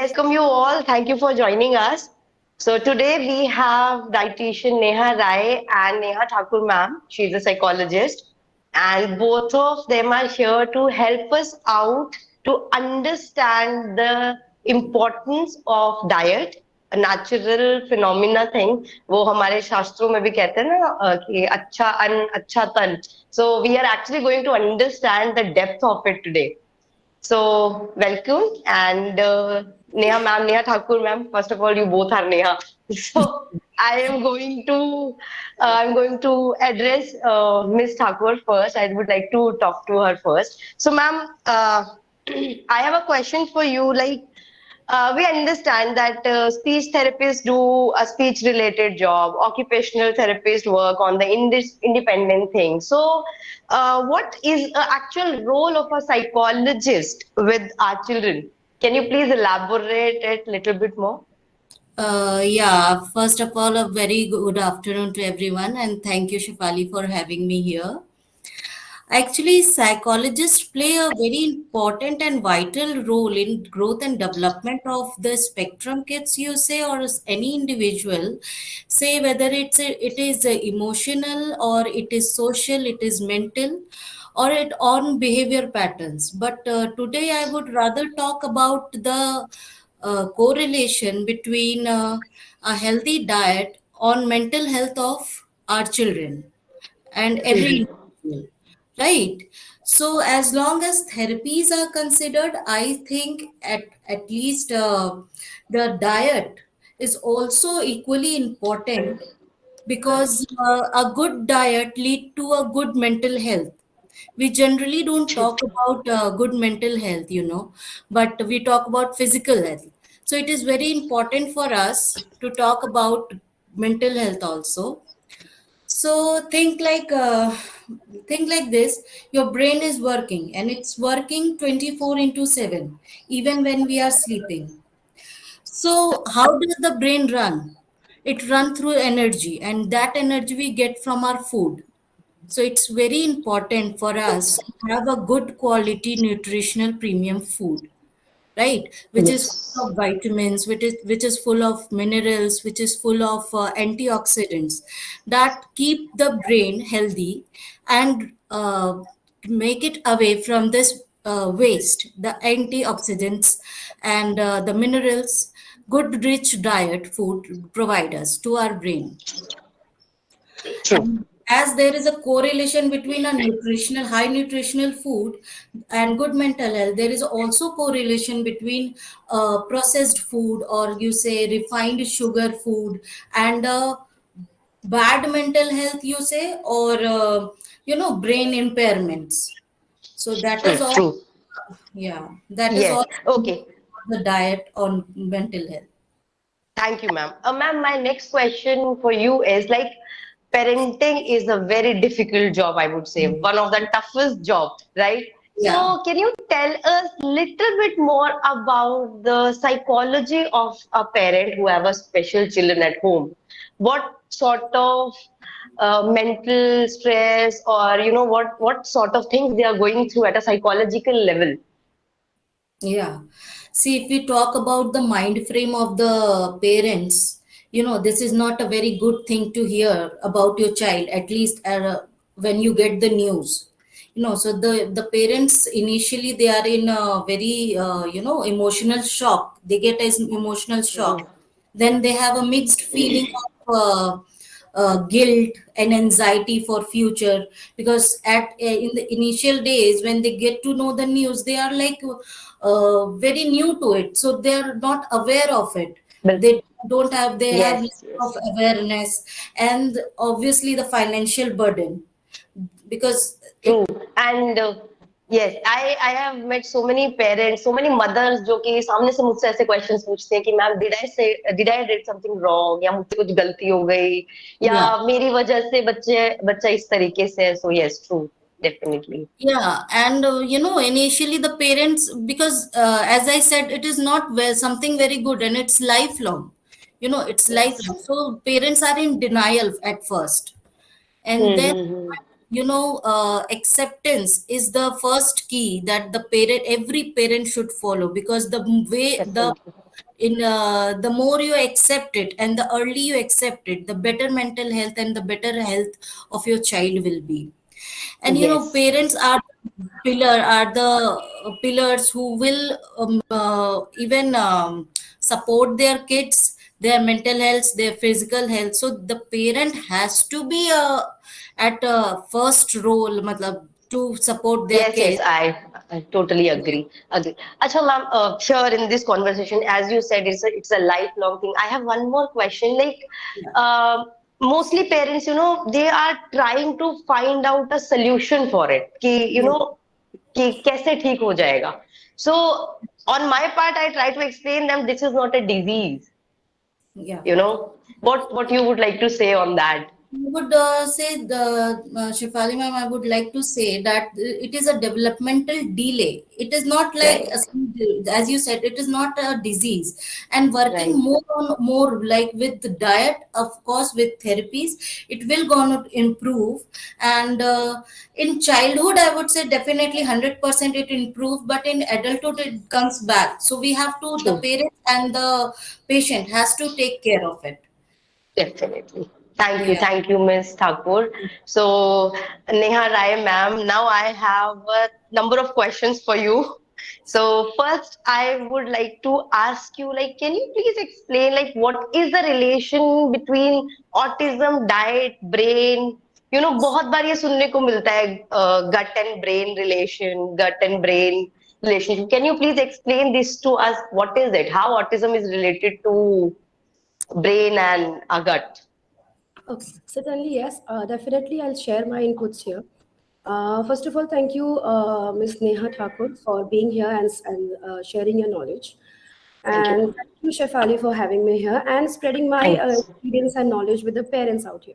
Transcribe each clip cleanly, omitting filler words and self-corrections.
welcome you all. Thank you for joining us. So today we have dietitian Neha Rai and Neha Thakur ma'am. She's a psychologist, and both of them are here to help us out to understand the importance of diet, a natural phenomena thing. वो हमारे शास्त्रों में भी कहते हैं ना कि अच्छा अन्न अच्छा तन. So we are actually going to understand the depth of it today. So, welcome and Neha ma'am, Neha Thakur ma'am. First of all, you both are Neha. So, I'm going to address Miss Thakur first. I would like to talk to her first. So, ma'am, I have a question for you. We understand that speech therapists do a speech related job, occupational therapists work on the independent thing. So, what is the actual role of a psychologist with our children? Can you please elaborate it a little bit more? Yeah, first of all, a very good afternoon to everyone, and thank you, Shifali, for having me here. Actually, psychologists play a very important and vital role in growth and development of the spectrum kids, you say, or any individual, say whether it is emotional or it is social, it is mental, or it on behavior patterns. But today, I would rather talk about the correlation between a healthy diet on mental health of our children and every individual, right? So as long as therapies are considered, I think at least the diet is also equally important, because a good diet lead to a good mental health. We generally don't talk about good mental health, but we talk about physical health. So it is very important for us to talk about mental health also. So think like this. Your brain is working, and it's working 24 into 7, even when we are sleeping. So how does the brain run? It runs through energy, and that energy we get from our food. So it's very important for us to have a good quality nutritional premium food, right? Which is full Yes. of vitamins, which is full of minerals, which is full of antioxidants that keep the brain healthy, and make it away from this waste, the antioxidants and the minerals. Good rich diet food provide us to our brain. True. And as there is a correlation between a nutritional, high nutritional food and good mental health, there is also correlation between processed food, or you say refined sugar food, and bad mental health, you say, or brain impairments. So that is all. True. Yeah, that is Yes. all Okay. the diet on mental health. Thank you, ma'am. Ma'am, my next question for you is parenting is a very difficult job, I would say, one of the toughest job, right? Yeah. So, can you tell us little bit more about the psychology of a parent who have a special children at home? What sort of mental stress, or what sort of things they are going through at a psychological level? Yeah. See, if we talk about the mind frame of the parents, this is not a very good thing to hear about your child, at least when you get the news. So the parents initially they are in a very emotional shock. They get an emotional shock. Then they have a mixed feeling of guilt and anxiety for future, because at in the initial days when they get to know the news, they are like very new to it, so they are not aware of it. Well, They have yes, lack of yes. awareness, and obviously the financial burden, because it. True. And yes, I have met so many parents, so many mothers जो कि सामने से मुझसे ऐसे questions पूछते हैं कि ma'am did I did something wrong, या मुझसे कुछ गलती हो गई, या Yeah. मेरी वजह से बच्चा इस तरीके से है. So yes, true, definitely. Yeah, and initially the parents, because as I said, it is not something very good, and it's lifelong. It's Yes. lifelong. So parents are in denial at first, and then Mm-hmm. acceptance is the first key that every parent should follow, because the way the Definitely. in the more you accept it and the early you accept it, the better mental health and the better health of your child will be. And Yes. parents are the pillars who will even support their kids, their mental health, their physical health. So the parent has to be at a first role, matlab, to support their Yes, yes, kids. I totally agree. Agree. Acha, ma'am, here in this conversation, as you said, it's a lifelong thing. I have one more question. Like, uh, mostly parents, they are trying to find out a solution for it. कि, Yeah. कि कैसे ठीक हो जाएगा. So, on my part, I try to explain them this is not a disease. Yeah. What you would like to say on that? I would say the Shefali ma'am, I would like to say that it is a developmental delay. It is not like Right, as you said, it is not a disease. And working right. more like with the diet, of course, with therapies, it will gonna improve. And in childhood, I would say definitely 100% it improve, but in adulthood it comes back. So we have to, the True. parents and the patient has to take care of it. Definitely. Yeah. Thank you, Miss Thakur. So, Neha Rai, ma'am, now I have a number of questions for you. So, first, I would like to ask you, like, can you please explain, like, what is the relation between autism, diet, brain? बहुत बार ये सुनने को मिलता है gut and brain relation, gut and brain relationship. Can you please explain this to us? What is it? How autism is related to brain and our gut? Okay, certainly, yes. Definitely, I'll share my inputs here. First of all, thank you, Ms. Neha Thakur, for being here and sharing your knowledge. Thank And you. thank you, Shefali, for having me here and spreading my Thanks. experience and knowledge with the parents out here.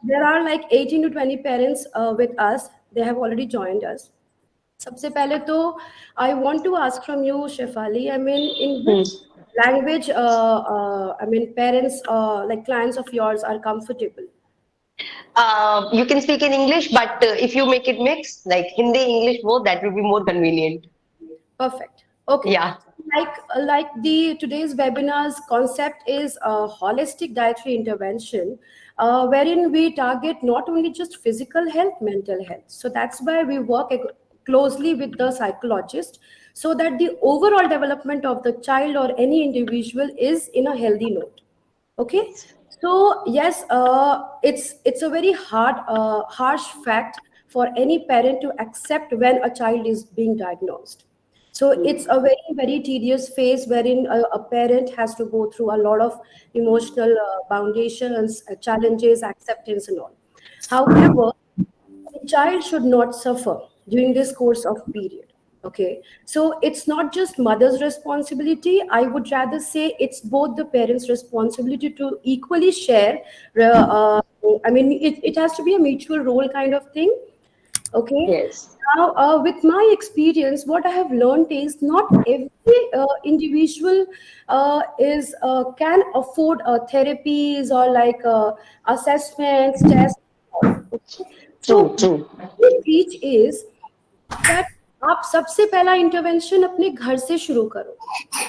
There are like 18 to 20 parents with us. They have already joined us. सबसे पहले तो I want to ask from you, Shefali, I mean, in Hmm. which language, I mean, parents, like clients of yours are comfortable? You can speak in English, but if you make it mix, like Hindi, English, both, that will be more convenient. Perfect. Okay. Yeah. Like the today's webinar's concept is a holistic dietary intervention, wherein we target not only just physical health, mental health. So that's why we work closely with the psychologist, so that the overall development of the child or any individual is in a healthy note. Okay. So yes, it's a very harsh fact for any parent to accept when a child is being diagnosed. So it's a very, very tedious phase wherein a parent has to go through a lot of emotional foundations, challenges, acceptance, and all. However, the child should not suffer during this course of period. Okay, so it's not just mother's responsibility. I would rather say it's both the parents' responsibility to equally share. I mean, it has to be a mutual role kind of thing. Okay. Yes. Now, with my experience, what I have learned is not every individual is can afford therapies or like assessments, tests. So True, true. what we teach is that आप सबसे पहला intervention अपने घर से शुरू करो.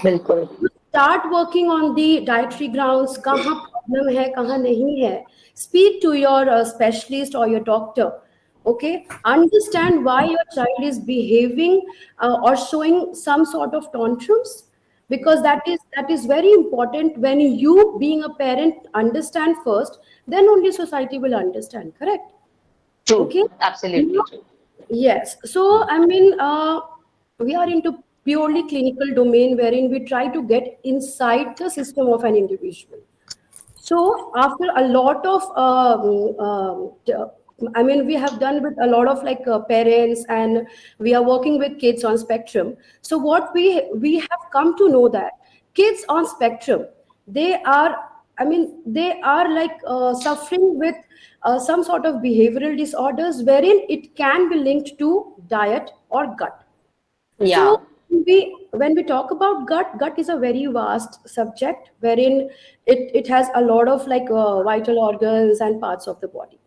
बिल्कुल. Start working on the dietary grounds. कहाँ problem है, कहाँ नहीं है. Speak to your specialist or your doctor. Okay, understand why your child is behaving or showing some sort of tantrums, because that is very important. When you being a parent understand first, then only society will understand. Correct? True. Okay. Absolutely true. Yes. So, I mean, we are into purely clinical domain wherein we try to get inside the system of an individual. So, after a lot of, I mean, we have done with a lot of like parents, and we are working with kids on spectrum. So, what we have come to know that kids on spectrum, they are, I mean, they are like suffering with some sort of behavioral disorders wherein it can be linked to diet or gut. Yeah. So when we talk about gut is a very vast subject wherein it has a lot of like vital organs and parts of the body.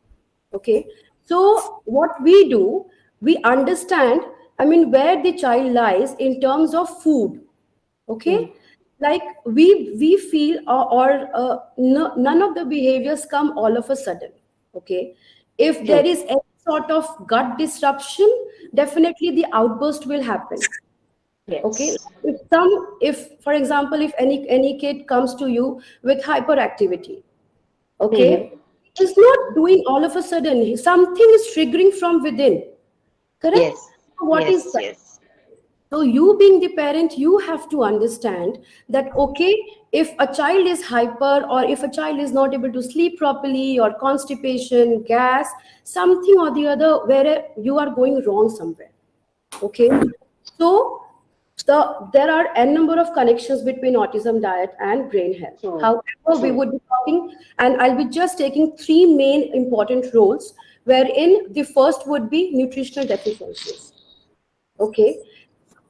Okay. So what we do, we understand, I mean, where the child lies in terms of food. Okay, like we feel no, none of the behaviors come all of a sudden. Okay, if there True. is any sort of gut disruption, definitely the outburst will happen. Okay, Yes. if for example, if any kid comes to you with hyperactivity, Mm-hmm. okay, he's not doing all of a sudden, something is triggering from within, correct? Yes. What is Yes. that? Yes. So you being the parent, you have to understand that, okay, if a child is hyper, or if a child is not able to sleep properly, or constipation, gas, something or the other, where you are going wrong somewhere. Okay, so there are n number of connections between autism diet and brain health. True. However, we True. would be talking, and I'll be just taking three main important roles, wherein the first would be nutritional deficiencies. Okay,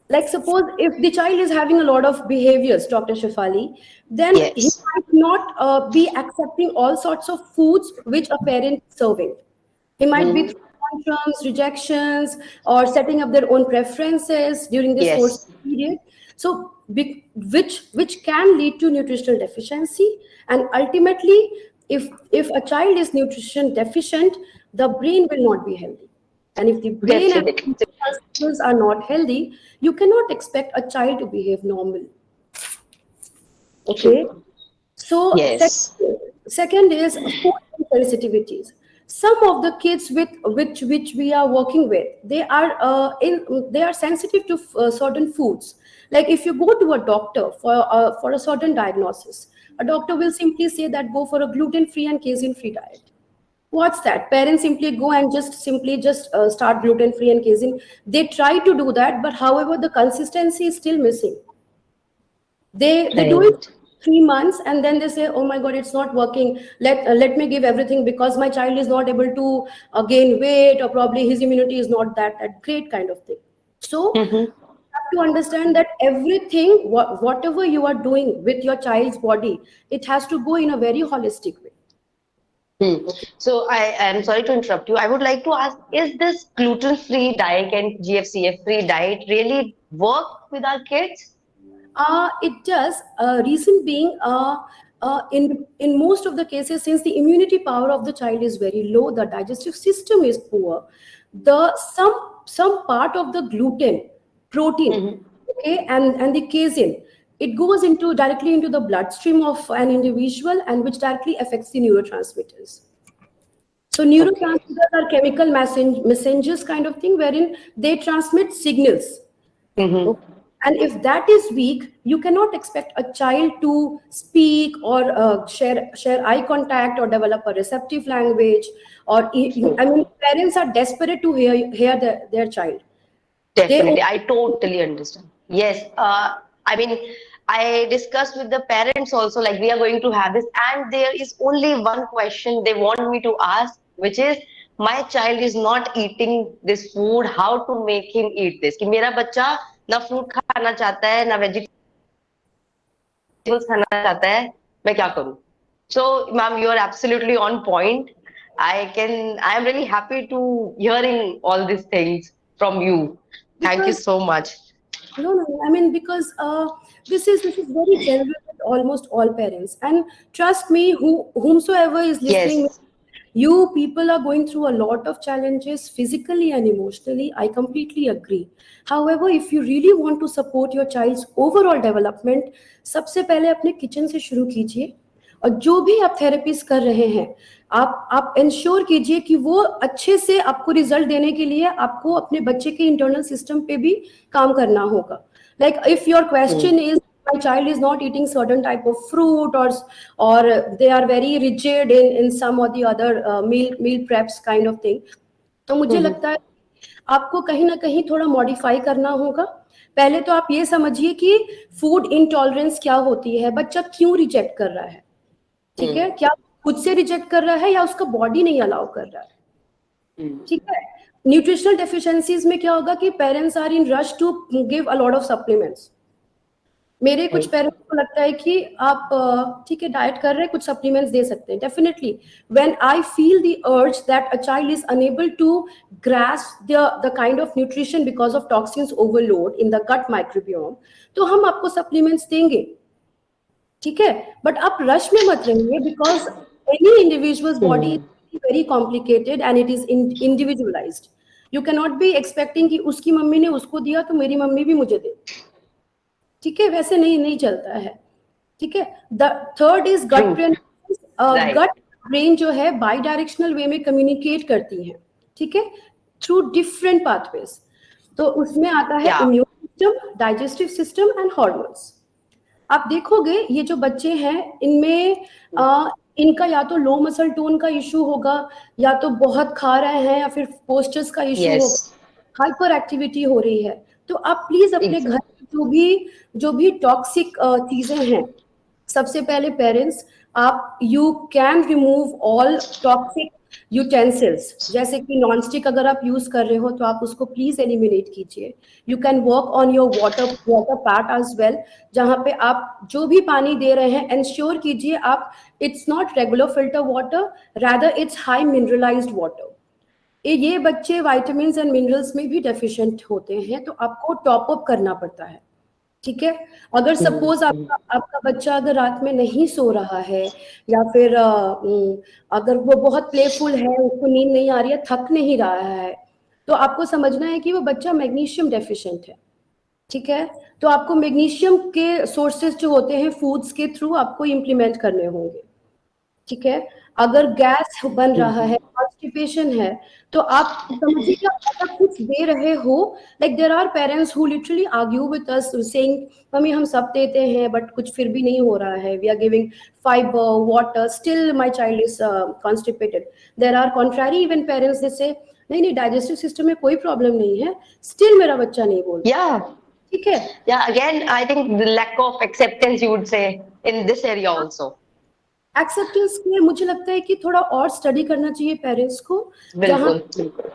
like suppose if the child is having a lot of behaviors, Dr. Shafali, then he Yes. might not be accepting all sorts of foods which a parent is serving. He might be Mm-hmm. throwing tantrums, rejections, or setting up their own preferences during this forced Yes. period. So, which can lead to nutritional deficiency, and ultimately, if a child is nutrition deficient, the brain will not be healthy, and if the brain and Definitely. muscles are not healthy, you cannot expect a child to behave normal. True. Okay, so Yes. second is food sensitivities. Some of the kids with which we are working with, they are sensitive to certain foods. Like if you go to a doctor for a certain diagnosis, a doctor will simply say that go for a gluten-free and casein-free diet. What's that? Parents simply go and just start gluten-free and casein. They try to do that, but however, the consistency is still missing. They do it Right. 3 months, and then they say, oh my god, it's not working, let me give everything, because my child is not able to gain weight, or probably his immunity is not that great, kind of thing. So Mm-hmm. you have to understand that everything, whatever you are doing with your child's body, it has to go in a very holistic way. Hmm. Okay. So I am sorry to interrupt you. I would like to ask, is this gluten-free diet and GFCF-free diet really work with our kids? It does. Reason being, in most of the cases, since the immunity power of the child is very low, the digestive system is poor. The some part of the gluten, protein, Mm-hmm. okay, and the casein, it goes into directly into the bloodstream of an individual, and which directly affects the neurotransmitters. So Okay. neurotransmitters are chemical messengers, kind of thing, wherein they transmit signals. Mm-hmm. Okay. And if that is weak, you cannot expect a child to speak, or share eye contact, or develop a receptive language. Or True. I mean, parents are desperate to hear their child. They Definitely. I totally understand. Yes. I mean, I discussed with the parents also, like we are going to have this, and there is only one question they want me to ask, which is, my child is not eating this food. How to make him eat this? कि मेरा बच्चा ना fruit खाना चाहता है ना vegetables खाना चाहता है मैं क्या करूं so ma'am you are absolutely on point I am really happy to hearing all these things from you thank you because so much no. I mean, because this is very general with almost all parents. And trust me, whomsoever is listening, yes you people are going through a lot of challenges physically and emotionally. I completely agree. However, if you really want to support your child's overall development, सबसे पहले अपने kitchen से शुरू कीजिए. और जो भी आप थेरेपीज कर रहे हैं, आप इंश्योर कीजिए कि वो अच्छे से आपको रिजल्ट देने के लिए आपको अपने बच्चे के इंटरनल सिस्टम पे भी काम करना होगा. Like if your question is, my child is not eating certain type of fruit, or they are very rigid in some or the other meal preps kind of thing, तो मुझे mm-hmm. लगता है आपको कहीं ना कहीं थोड़ा मॉडिफाई करना होगा. पहले तो आप ये समझिए कि फूड इंटॉलरेंस क्या होती है, बच्चा क्यों रिजेक्ट कर रहा है. ठीक है, क्या खुद से रिजेक्ट कर रहा है, या उसका बॉडी नहीं अलाउ कर रहा है. ठीक है. न्यूट्रिशनल डेफिशिएंसीज में क्या होगा कि parents are in rush to give a lot of supplements. मेरे कुछ Right. पेरेंट्स को लगता है कि आप ठीक है डाइट कर रहे हैं, कुछ सप्लीमेंट्स दे सकते हैं, definitely when I feel the urge that a child is unable to grasp the kind of nutrition because of toxins overload in the gut microbiome, तो हम आपको सप्लीमेंट्स देंगे, ठीक है, बट आप रश में मत रहिए because any individuals body is very complicated and it is individualised. You can not be expecting कि उसकी मम्मी ने उसको दिया तो मेरी मम्मी भी मुझे दे, ठीक है, वैसे नहीं नहीं चलता है, ठीक है. The third is gut True. Brain. Right. Gut brain जो है बाई डायरेक्शनल वे में कम्युनिकेट करती है, ठीक है, थ्रू डिफरेंट पाथवेज. तो उसमें आता है Yeah. Immune system, digestive system and hormones. आप देखोगे ये जो बच्चे हैं इनमें इनका या तो लो मसल टोन का इशू होगा, या तो बहुत खा रहे हैं, या फिर पोस्चर्स का इशू होगा, Yes. हाइपर एक्टिविटी हो रही है. तो आप प्लीज अपने घर में जो भी टॉक्सिक चीजें हैं, सबसे पहले पेरेंट्स, आप you can remove all toxic utensils, जैसे कि नॉन स्टिक अगर आप यूज कर रहे हो तो आप उसको प्लीज एलिमिनेट कीजिए. You can work on your water part as well, जहाँ पे आप जो भी पानी दे रहे हैं इंश्योर कीजिए आप it's not regular filter water, rather it's high mineralised water. ये बच्चे विटामिन्स एंड मिनरल्स में भी डेफिशिएंट होते हैं, तो आपको टॉप अप करना पड़ता है, ठीक है. अगर सपोज आपका बच्चा अगर रात में नहीं सो रहा है, या फिर अगर वो बहुत प्लेफुल है, उसको नींद नहीं आ रही है, थक नहीं रहा है, तो आपको समझना है कि वो बच्चा मैग्नीशियम डेफिशिएंट है, ठीक है. तो आपको मैग्नीशियम के सोर्सेज जो होते हैं फूड्स के थ्रू आपको इम्प्लीमेंट करने होंगे, ठीक है. अगर गैस बन रहा है, कॉन्स्टिपेशन है, तो आप समझिए अगर कुछ दे रहे हो, like there are parents who literally argue with us saying मम्मी हम सब देते हैं बट कुछ फिर भी नहीं हो रहा है, we are giving fibre water still my child is constipated. There are contrary even parents they say नहीं नहीं डाइजेस्टिव सिस्टम में कोई प्रॉब्लम नहीं है, स्टिल मेरा बच्चा नहीं बोल रहा, Yeah. ठीक है. Yeah. Again, I think the lack of acceptance, you would say, in this area also. Acceptance के लिए मुझे लगता है कि थोड़ा और स्टडी करना चाहिए पेरेंट्स को, जहाँ बिल्कुल.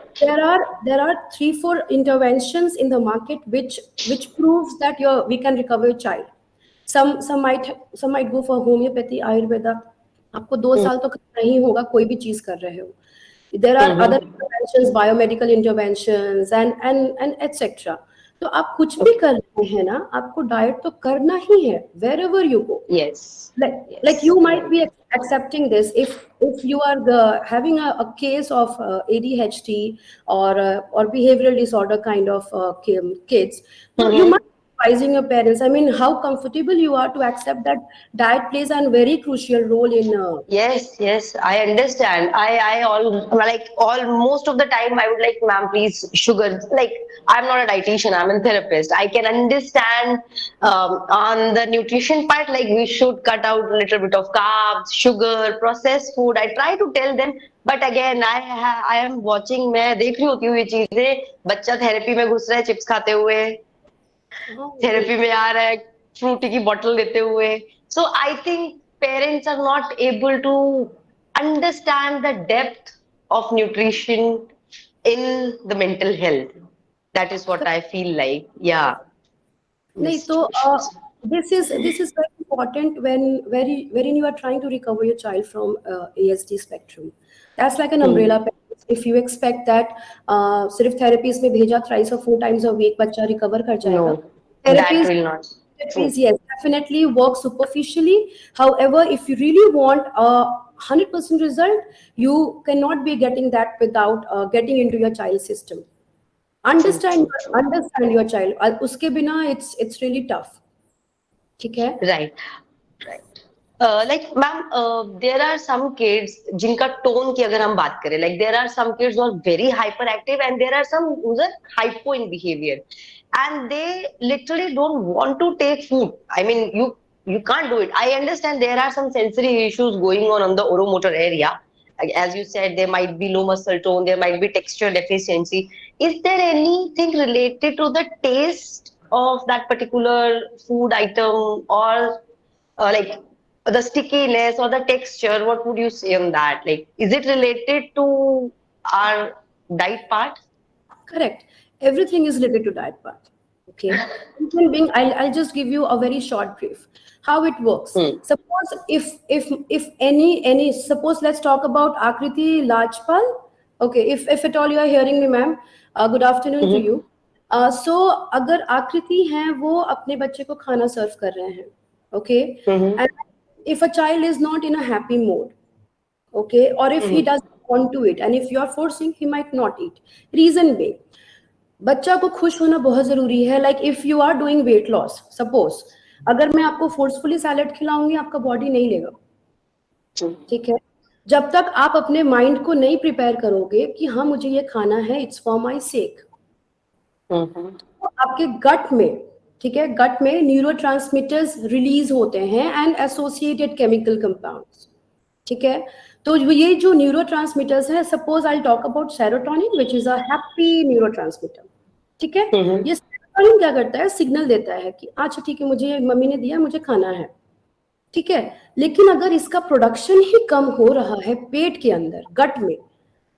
there are 3-4 interventions in the market which proves that we can recover your child. Some might go for homeopathy, ayurveda. आपको 2 साल तो करना ही होगा कोई भी चीज कर रहे हो. There are other interventions, biomedical interventions and etc. तो आप कुछ भी कर रहे हैं ना, आपको डाइट तो करना ही है wherever you go. Yes. Like you might be accepting this if you are having a case of ADHD or behavioral disorder kind of kids. So you might be advising your parents. I mean, how comfortable you are to accept that diet plays a very crucial role in. Yes, I understand. I most of the time I would like, ma'am, please sugar. Like, I'm not a dietitian, I'm a therapist. I can understand on the nutrition part, like we should cut out a little bit of carbs, sugar, processed food. I try to tell them, but again, I am watching. मैं देख रही होती हूँ ये चीजें. बच्चा therapy में घुस रहा है चिप्स खाते हुए, थेरेपी में आ रहा है फ्रूटी की बोतल लेते हुए. So I think parents are not able to understand the depth of nutrition in the mental health. That is what I feel like. Yeah. नहीं तो this is very important wherein you are trying to recover your child from ASD spectrum. That's like an umbrella package. If you expect that सिर्फ therapies में भेजा thrice or 4 times a week बच्चा recover कर जाएगा. No, that will not. Therapies, yes, definitely work superficially. However, if you really want a 100% result, you cannot be getting that without getting into your child's system. Understand your child. उसके बिना it's really tough. ठीक है. Right. Like, ma'am, there are some kids जिनका tone की अगर हम बात करें, like there are some kids who are very hyperactive and there are some who are hypo in behavior, and they literally don't want to take food. I mean, you can't do it. I understand there are some sensory issues going on the oromotor area. As you said, there might be low muscle tone, there might be texture deficiency. Is there anything related to the taste of that particular food item, or like the stickiness or the texture? What would you say on that? Like, is it related to our diet part? Correct. Everything is related to diet part. Okay, reason being, I'll just give you a very short brief how it works. Hmm. Suppose if any suppose let's talk about Akriti Lajpal. Okay, if at all you are hearing me, ma'am, good afternoon to you. Mm-hmm. So अगर आकृति हैं वो अपने बच्चे को खाना सर्व कर रहे हैं, okay, Mm-hmm. and if a child is not in a happy mood, okay, or if he Mm-hmm. doesn't want to eat and if you are forcing, he might not eat. Reason being, बच्चा को खुश होना बहुत जरूरी है. Like if you are doing weight loss, suppose अगर मैं आपको फोर्सफुली सैलेड खिलाऊंगी आपका बॉडी नहीं लेगा, ठीक है. जब तक आप अपने माइंड को नहीं प्रिपेयर करोगे कि हाँ मुझे ये खाना है, it's for my sec, Mm-hmm. तो आपके गट में, ठीक है, गट में न्यूरोट्रांसमीटर्स रिलीज होते हैं एंड एसोसिएटेड केमिकल कंपाउंड्स, ठीक है. तो ये जो न्यूरोट्रांसमीटर्स हैं, suppose I talk about serotonin which is a happy neurotransmitter, ठीक है. Mm-hmm. ये सेरोटोनिन क्या करता है, सिग्नल देता है कि अच्छा ठीक है मुझे मम्मी ने दिया, मुझे खाना है, ठीक है. लेकिन अगर इसका प्रोडक्शन ही कम हो रहा है पेट के अंदर, गट में,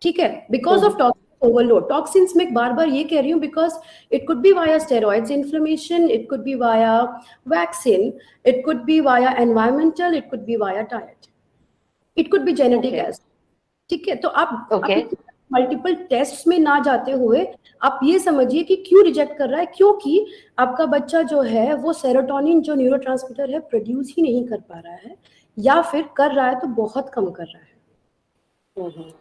ठीक है, because of toxin overload, toxins में बार बार ये कह रही हूँ because it could be via steroids inflammation, it could be via vaccine, it could be via environmental, it could be via diet, it could be genetic Okay. Age, ठीक है. तो आप Okay. मल्टीपल टेस्ट में ना जाते हुए आप ये समझिए कि क्यों रिजेक्ट कर रहा है, क्योंकि आपका बच्चा जो है वो सेरोटोनिन जो न्यूरोट्रांसमीटर है प्रोड्यूस ही नहीं कर पा रहा है, या फिर कर रहा है तो बहुत कम कर रहा है. Mm-hmm.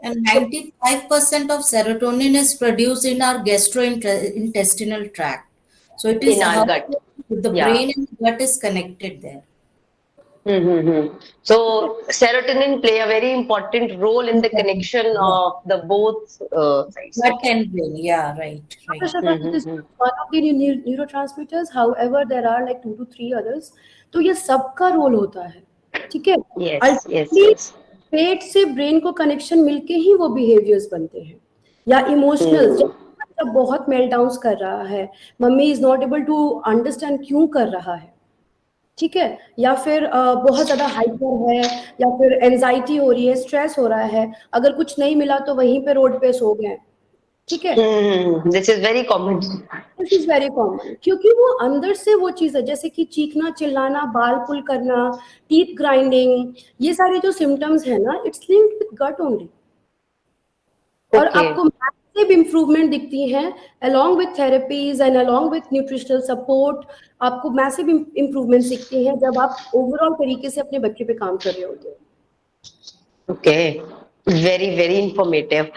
And 95% of serotonin is produced in our gastrointestinal tract. So it is In our how gut. the Yeah. brain and gut is connected there. Mm-hmm. So serotonin play a very important role in the connection of the both sides. Gut Okay. and brain, yeah, right, right. It is one of the neurotransmitters, however there are like 2 to 3 others. तो ये सबका role होता है, ठीक है. Yes. Yes. Ultimately Yes. पेट से brain को connection मिलके ही वो बिहेवियर्स बनते हैं. या इमोशनल, जब बच्चा बहुत मेल्टडाउन्स कर रहा है, mummy is not able to understand क्यों कर रहा है, ठीक है, या फिर बहुत ज्यादा हाइपर है, या फिर एंजाइटी हो रही है, स्ट्रेस हो रहा है, अगर कुछ नहीं मिला तो वहीं पे रोड पे सो गए, ठीक है. This is very common. This is very common, क्योंकि वो अंदर से वो चीज है, जैसे कि चीखना, चिल्लाना, बाल पुल करना, टीथ ग्राइंडिंग, ये सारे जो सिम्टम्स है ना, it's linked with gut only. और Okay. आपको मैसिव इंप्रूवमेंट दिखती हैं along with therapies and along with nutritional support. आपको मैसिव इंप्रूवमेंट दिखती हैं जब आप ओवरऑल तरीके से अपने बच्चे पे काम कर रहे होते हैं. Okay, very informative.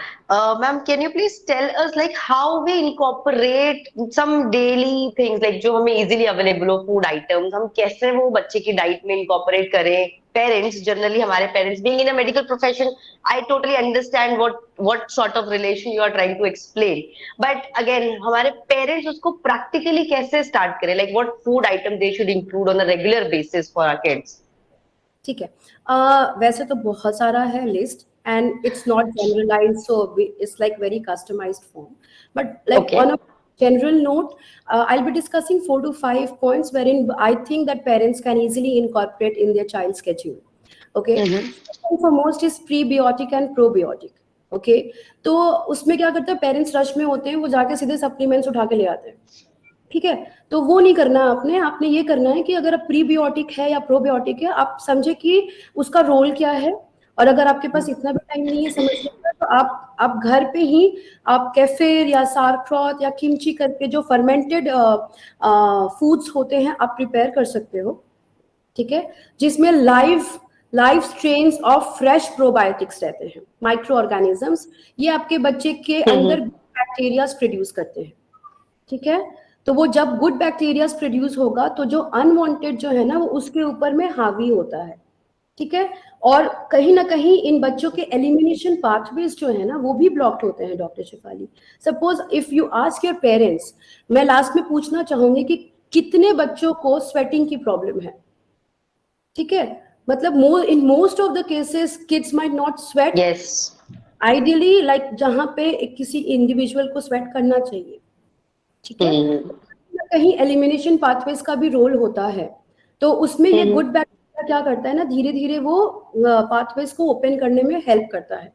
Ma'am, can you please tell us like how we incorporate some daily things like जो हमें easily available हो food items, हम कैसे वो बच्चे की diet में incorporate करें? Parents, generally हमारे parents being in a medical profession, I totally understand what sort of relation you are trying to explain. But again, हमारे parents उसको practically कैसे start करें? Like what food item they should include on a regular basis for our kids? ठीक है. वैसे तो बहुत सारा है list and it's not generalised, so it's like very customised form, but like Okay. On a general note, I'll be discussing 4 to 5 points wherein I think that parents can easily incorporate in their child's schedule. Okay. First and foremost is prebiotic and probiotic. Okay. तो उसमें क्या करते हैं, parents rush में होते हैं, वो जाके सीधे सप्लीमेंट्स उठा के ले आते हैं, ठीक है. तो वो नहीं करना आपने ये करना है कि अगर प्रीबियोटिक है या प्रोबियोटिक है, आप समझे कि उसका रोल क्या है, और अगर आपके पास इतना भी टाइम नहीं है समझने का, तो आप घर पे ही आप केफिर या सारक्रॉत या किमची करके जो फर्मेंटेड फूड्स होते हैं आप प्रिपेयर कर सकते हो, ठीक है, जिसमें live strains of fresh probiotics रहते हैं, माइक्रो ऑर्गेनिजम्स. ये आपके बच्चे के अंदर बैक्टीरियाज प्रोड्यूस करते हैं, ठीक है. तो वो जब गुड बैक्टीरियाज प्रोड्यूस होगा तो जो अनवांटेड जो है ना वो उसके ऊपर में हावी होता है, ठीक है. और कहीं ना कहीं इन बच्चों के एलिमिनेशन पाथवेज जो है ना वो भी ब्लॉक्ड होते हैं. Doctor Shefali, suppose if you ask your parents, मैं लास्ट में पूछना चाहूंगी कि कितने बच्चों को स्वेटिंग की प्रॉब्लम है, ठीक है. मतलब in most of the cases kids might not sweat. Yes. Ideally like जहां पे किसी इंडिविजुअल को स्वेट करना चाहिए, ठीक है. कहीं एलिमिनेशन पाथवेज का भी रोल होता है, तो उसमें ये गुड बैक्टीरिया क्या करता है ना, धीरे धीरे वो पाथवेज को ओपन करने में हेल्प करता है.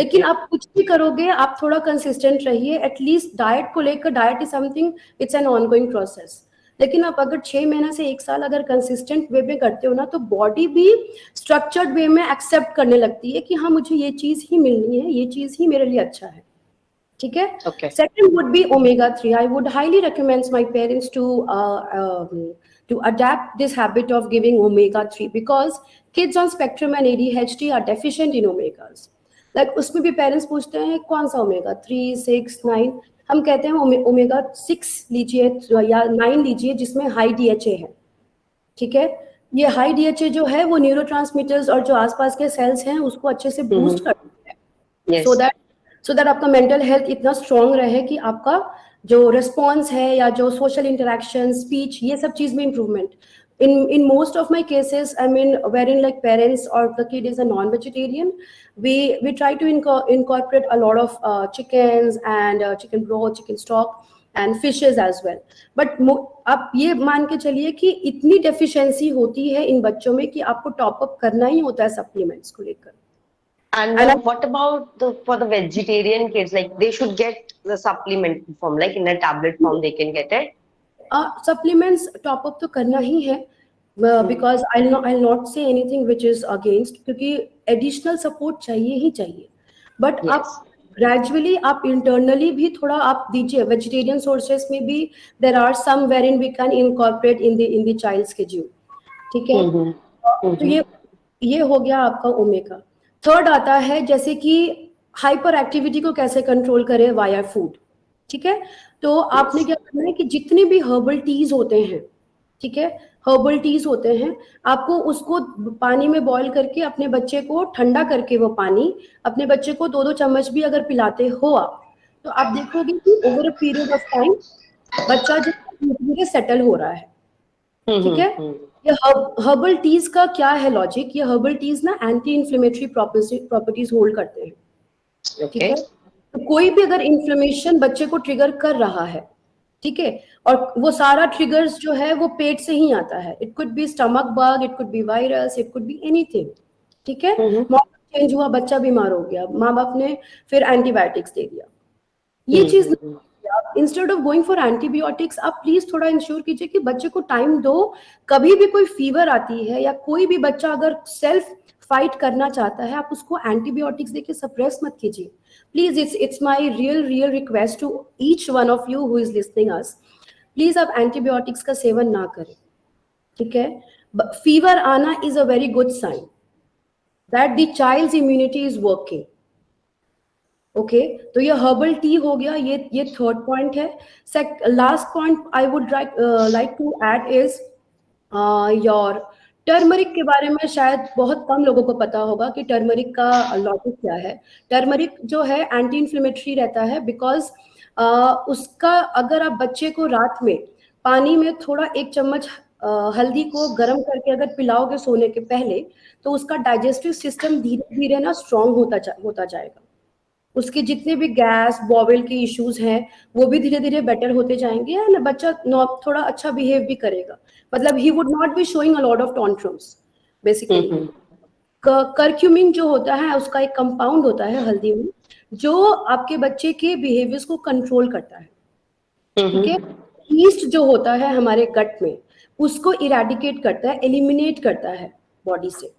लेकिन आप कुछ भी करोगे, आप थोड़ा कंसिस्टेंट रहिए एटलीस्ट डाइट को लेकर. Diet is something, it's an ongoing process. लेकिन आप अगर 6 महीना से 1 साल अगर कंसिस्टेंट वे में करते हो ना, तो बॉडी भी स्ट्रक्चर्ड वे में एक्सेप्ट करने लगती है कि हाँ मुझे ये चीज ही मिलनी है, ये चीज ही मेरे लिए अच्छा है. ठीक है. Okay. Second would be omega-3. I would highly recommend my parents to adapt this habit of giving omega-3 because kids on spectrum and ADHD are deficient in omegas. Like उसमें भी पेरेंट्स पूछते हैं कौन सा ओमेगा 3, 6, 9. हम कहते हैं omega 6 लीजिए या 9 लीजिए जिसमें हाई DHA है. ठीक है. ये हाई DHA जो है वो न्यूरोट्रांसमीटर्स और जो आसपास के सेल्स हैं उसको अच्छे से बूस्ट करता है. Yes. सो दैट आपका मेंटल हेल्थ इतना स्ट्रांग रहे कि आपका जो रिस्पॉन्स है या जो सोशल इंटरेक्शन, स्पीच, ये सब चीज में improvement. In most of my cases, I mean, wherein like parents or the kid is a non-vegetarian, we try to incorporate a lot of chickens and chicken broth, chicken stock and fishes as well. But आप ये मान के चलिए कि इतनी deficiency होती है इन बच्चों में कि आपको टॉप अप करना ही होता है सप्लीमेंट्स को लेकर. And what about for the vegetarian kids? Like they should get the supplement form, like in a tablet form, they can get it. Supplements top up तो करना ही है because I'll not say anything which is against, क्योंकि additional support चाहिए ही चाहिए. But Yes. आप gradually आप internally भी थोड़ा आप दीजिए. Vegetarian sources में भी there are some wherein we can incorporate in the child schedule. ठीक है. तो ये हो गया आपका ओमेगा. थर्ड आता है जैसे कि हाइपर एक्टिविटी को कैसे कंट्रोल करें वाया फूड. ठीक है. तो आपने क्या करना है कि जितने भी हर्बल टीज होते हैं, ठीक है, हर्बल टीज होते हैं, आपको उसको पानी में बॉईल करके अपने बच्चे को ठंडा करके वो पानी अपने बच्चे को 2-2 चम्मच भी अगर पिलाते हो आप, तो आप देखोगे कि over a period of time बच्चा जो धीरे सेटल हो रहा है. ठीक है. ये हर्बल टीज का क्या है लॉजिक? ये हर्बल टीज ना एंटी इन्फ्लेमेटरी प्रॉपर्टीज होल्ड करते हैं. ठीक है. तो कोई भी अगर इन्फ्लेमेशन बच्चे को ट्रिगर कर रहा है, ठीक है, और वो सारा ट्रिगर्स जो है वो पेट से ही आता है. It could B stomach bug, it could B virus, it could be anything. ठीक है. मौसम चेंज हुआ, बच्चा बीमार हो गया, माँ बाप ने फिर एंटीबायोटिक्स दे दिया. ये चीज instead of going for antibiotics आप प्लीज थोड़ा इंश्योर कीजिए कि बच्चे को टाइम दो. कभी भी कोई फीवर आती है या कोई भी बच्चा अगर सेल्फ फाइट करना चाहता है, आप उसको एंटीबायोटिक्स देके सप्रेस मत कीजिए please. It's my real request to each one of you who is listening us. Please आप एंटीबायोटिक्स का सेवन ना करें. ठीक है. फीवर आना is a very good sign that the child's immunity is working. Okay. तो ये हर्बल टी हो गया. ये थर्ड पॉइंट है. Last point I would like to add is your turmeric के बारे में शायद बहुत कम लोगों को पता होगा कि टर्मरिक का लॉजिक क्या है. टर्मरिक जो है एंटी इन्फ्लेमेटरी रहता है बिकॉज उसका अगर आप बच्चे को रात में पानी में थोड़ा 1 चम्मच हल्दी को गर्म करके अगर पिलाओगे सोने के पहले, तो उसका डाइजेस्टिव सिस्टम धीरे धीरे ना स्ट्रांग होता जाएगा. उसके जितने भी गैस बॉवेल के इश्यूज हैं वो भी धीरे धीरे बेटर होते जाएंगे एंड बच्चा थोड़ा अच्छा बिहेव भी करेगा. मतलब he would not be showing a lot of tantrums basically. Curcumin जो होता है उसका एक कंपाउंड होता है हल्दी में जो आपके बच्चे के बिहेवियर्स को कंट्रोल करता है. ठीक है. ईस्ट जो होता है हमारे गट में उसको इरेडिकेट करता है, एलिमिनेट करता है बॉडी से.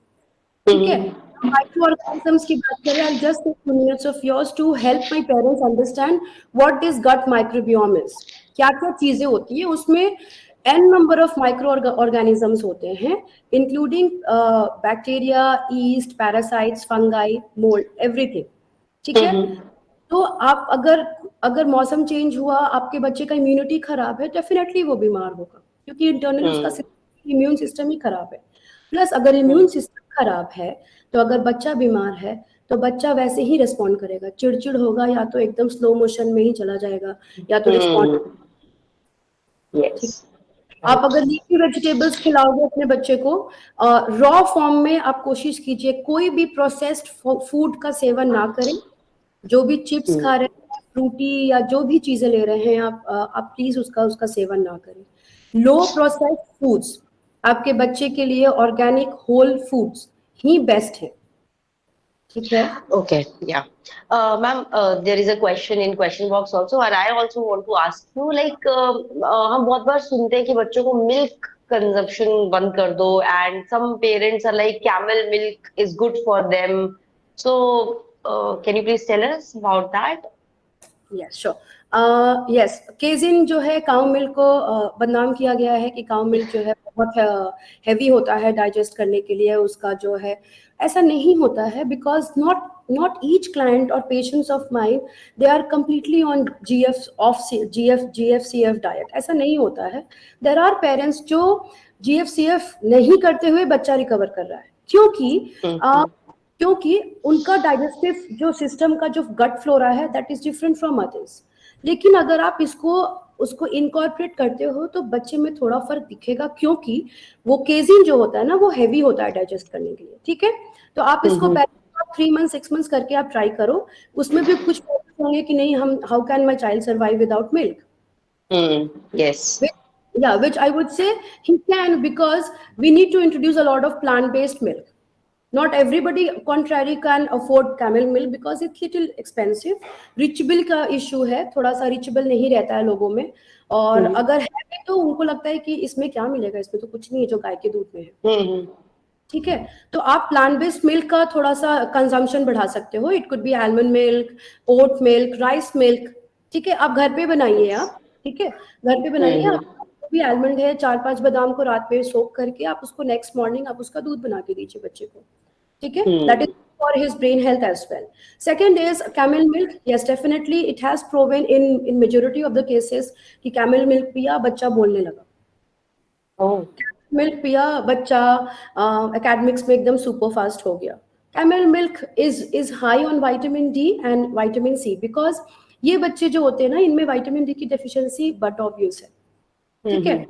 ठीक है. Microorganisms की बात करें, I'll just take 2 minutes of yours to help my parents understand what this gut microbiome is. क्या क्या चीजें होती है उसमें. n number of microorganisms होते हैं including bacteria, yeast, parasites, fungi, mold, everything. ठीक है. तो आप अगर मौसम चेंज हुआ, आपके बच्चे का इम्यूनिटी खराब है, डेफिनेटली वो बीमार होगा क्योंकि इंटरनली उसका इम्यून सिस्टम ही खराब है. प्लस अगर इम्यून सिस्टम खराब है तो अगर बच्चा बीमार है तो बच्चा वैसे ही रिस्पॉन्ड करेगा. चिड़चिड़ होगा, या तो एकदम स्लो मोशन में ही चला जाएगा, या तो रिस्पॉन्ड. Yes. आप अगर लीफी वेजिटेबल्स खिलाओगे अपने बच्चे को रॉ फॉर्म में, आप कोशिश कीजिए कोई भी प्रोसेस्ड फूड का सेवन ना करें. जो भी चिप्स खा रहे हैं, फ्रूटी या जो भी चीजें ले रहे हैं आप प्लीज उसका सेवन ना करें. लो प्रोसेस्ड फूड्स आपके बच्चे के लिए ऑर्गेनिक होल फूड्स ही बेस्ट है. ठीक है? Okay, yeah. Ma'am, there is a question in question box also, and I also want to ask you, like, हम बहुत बार सुनते हैं कि बच्चों को milk consumption बंद कर दो, and some parents are like, camel milk is good for them. So, can you please tell us about that? Yes sure yes casein जो है काउ मिल्क को बदनाम किया गया है कि काउ मिल्क जो है बहुत हैवी होता है डाइजेस्ट करने के लिए उसका जो है ऐसा नहीं होता है बिकॉज नॉट ईच क्लाइंट और patients of mind they are completely on GF CF diet ऐसा नहीं होता है देर आर पेरेंट्स जो GF CF नहीं करते हुए बच्चा रिकवर कर रहा है क्योंकि उनका डाइजेस्टिव जो सिस्टम का जो गट फ्लोरा है that is different from others लेकिन अगर आप उसको इनकॉर्पोरेट करते हो तो बच्चे में थोड़ा फर्क दिखेगा क्योंकि वो केजिन जो होता है ना वो हैवी होता है डाइजेस्ट करने के लिए ठीक है तो आप इसको पहले 3 मंथ 6 मंथ्स करके आप ट्राई करो उसमें भी कुछ होंगे कि नहीं हम how can my child survive without milk Yes. Yeah, which I would say he can because we need to introduce a lot of plant-based milk. Not everybody, contrary, can afford camel milk because it's little expensive. Reachable का issue है, थोड़ा सा reachable नहीं रहता है लोगों में और अगर है भी तो उनको लगता है कि इसमें क्या मिलेगा इसमें तो कुछ नहीं है जो गाय के दूध में है ठीक है तो आप प्लांट बेस्ड मिल्क का थोड़ा सा कंजम्पशन बढ़ा सकते हो it could be almond milk oat milk rice milk ठीक है आप घर पे बनाइए आप ठीक है घर पे बनाइए आप भी आलमंड है 4-5 बादाम को रात में सोक करके आप उसको नेक्स्ट मॉर्निंग आप उसका दूध बना के दीजिए बच्चे को ठीक है that is for his brain health as well second is camel milk yes definitely it has proven in majority of the cases कि कैमल मिल्क पिया बच्चा बोलने लगा मिल्क पिया बच्चा एकेडमिक्स में एकदम सुपर फास्ट हो गया camel milk is high on vitamin D and vitamin C because ये बच्चे जो होते हैं ना इनमें विटामिन डी की डेफिशिएंसी बट ऑब्वियस है ठीक है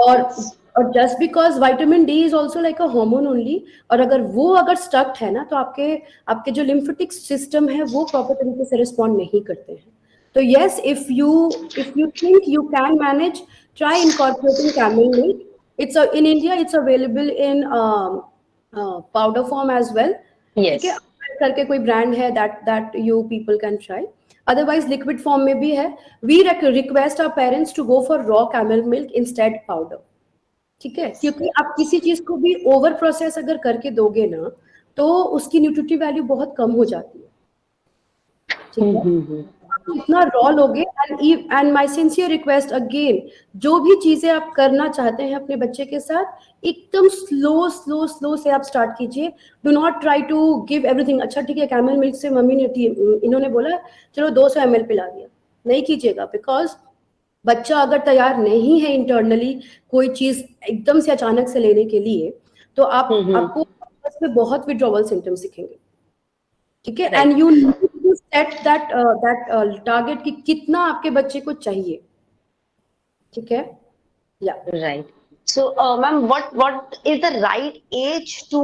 और just because vitamin D is also like a hormone only और अगर स्टक्ड है ना तो आपके जो लिम्फेटिक सिस्टम है वो प्रॉपर तरीके से रिस्पॉन्ड नहीं करते हैं तो yes if you think you can manage try incorporating camel milk in India it's available in powder form as well Yes. ठीक है करके कोई ब्रांड है that you people can try otherwise liquid form में भी है we request our parents to go for raw camel milk instead powder ठीक है क्योंकि आप किसी चीज को भी ओवर प्रोसेस अगर करके दोगे ना तो उसकी न्यूट्रिटिव वैल्यू बहुत कम हो जाती है ठीक है इतना रॉ लोगे and my sincere request again जो भी चीजें आप करना चाहते हैं अपने बच्चे के साथ एकदम स्लो से आप स्टार्ट कीजिए do not try to give everything अच्छा ठीक है कैमल मिल्क से मम्मी ने इन्होंने बोला चलो 200 ml पिला दिया नहीं कीजिएगा बिकॉज बच्चा अगर तैयार नहीं है इंटरनली कोई चीज एकदम से अचानक से लेने के लिए तो आपको में बहुत विड्रॉवल सिम्टम्स दिखेंगे ठीक है and you need to set that target कि कितना आपके बच्चे को चाहिए ठीक है या Right. So, ma'am, what is the right age to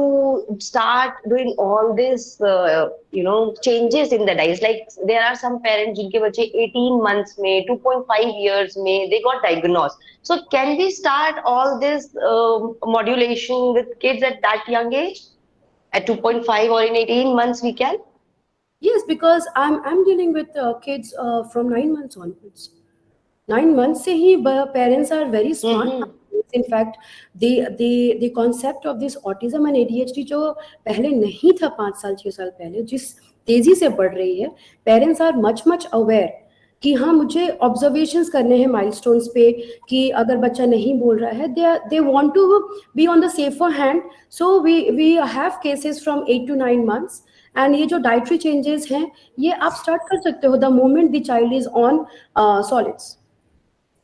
start doing all this, changes in the diet? Like there are some parents जिनके बच्चे 18 months में, 2.5 years में, they got diagnosed. So, can we start all this modulation with kids at that young age? At 2.5 or in 18 months we can? yes because I'm dealing with kids from 9 months onwards 9 months से ही parents are very smart in fact the concept of this autism and ADHD जो पहले नहीं था 5 साल 6 साल पहले जिस तेजी से बढ़ रही है parents are much aware कि हाँ मुझे ऑब्जर्वेशंस करने हैं माइलस्टोन्स पे कि अगर बच्चा नहीं बोल रहा है they want to be on the safer hand so we have cases from 8 to 9 months and ये जो डाइटरी चेंजेस हैं ये आप स्टार्ट कर सकते हो the moment the child is on solids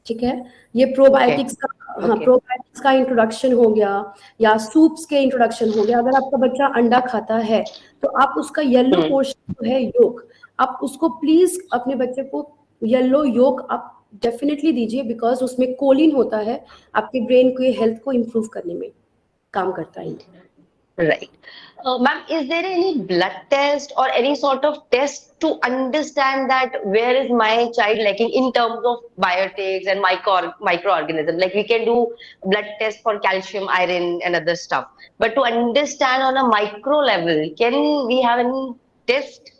ठीक है ये प्रोबायोटिक्स का हाँ प्रोबायोटिक्स का इंट्रोडक्शन हो गया या सूप्स के इंट्रोडक्शन हो गया अगर आपका बच्चा अंडा खाता है तो आप उसका येलो पोर्शन जो है योक आप उसको प्लीज अपने बच्चे को येलो योक आप डेफिनेटली दीजिए बिकॉज उसमें कोलिन होता है आपके ब्रेन के हेल्थ को इम्प्रूव करने में काम करता है Right. Ma'am, is there any blood test or any sort of test to understand that where is my child lacking in terms of biotics and microorganisms? Like we can do blood test for calcium, iron, and other stuff. But to understand on a micro level, can we have any test?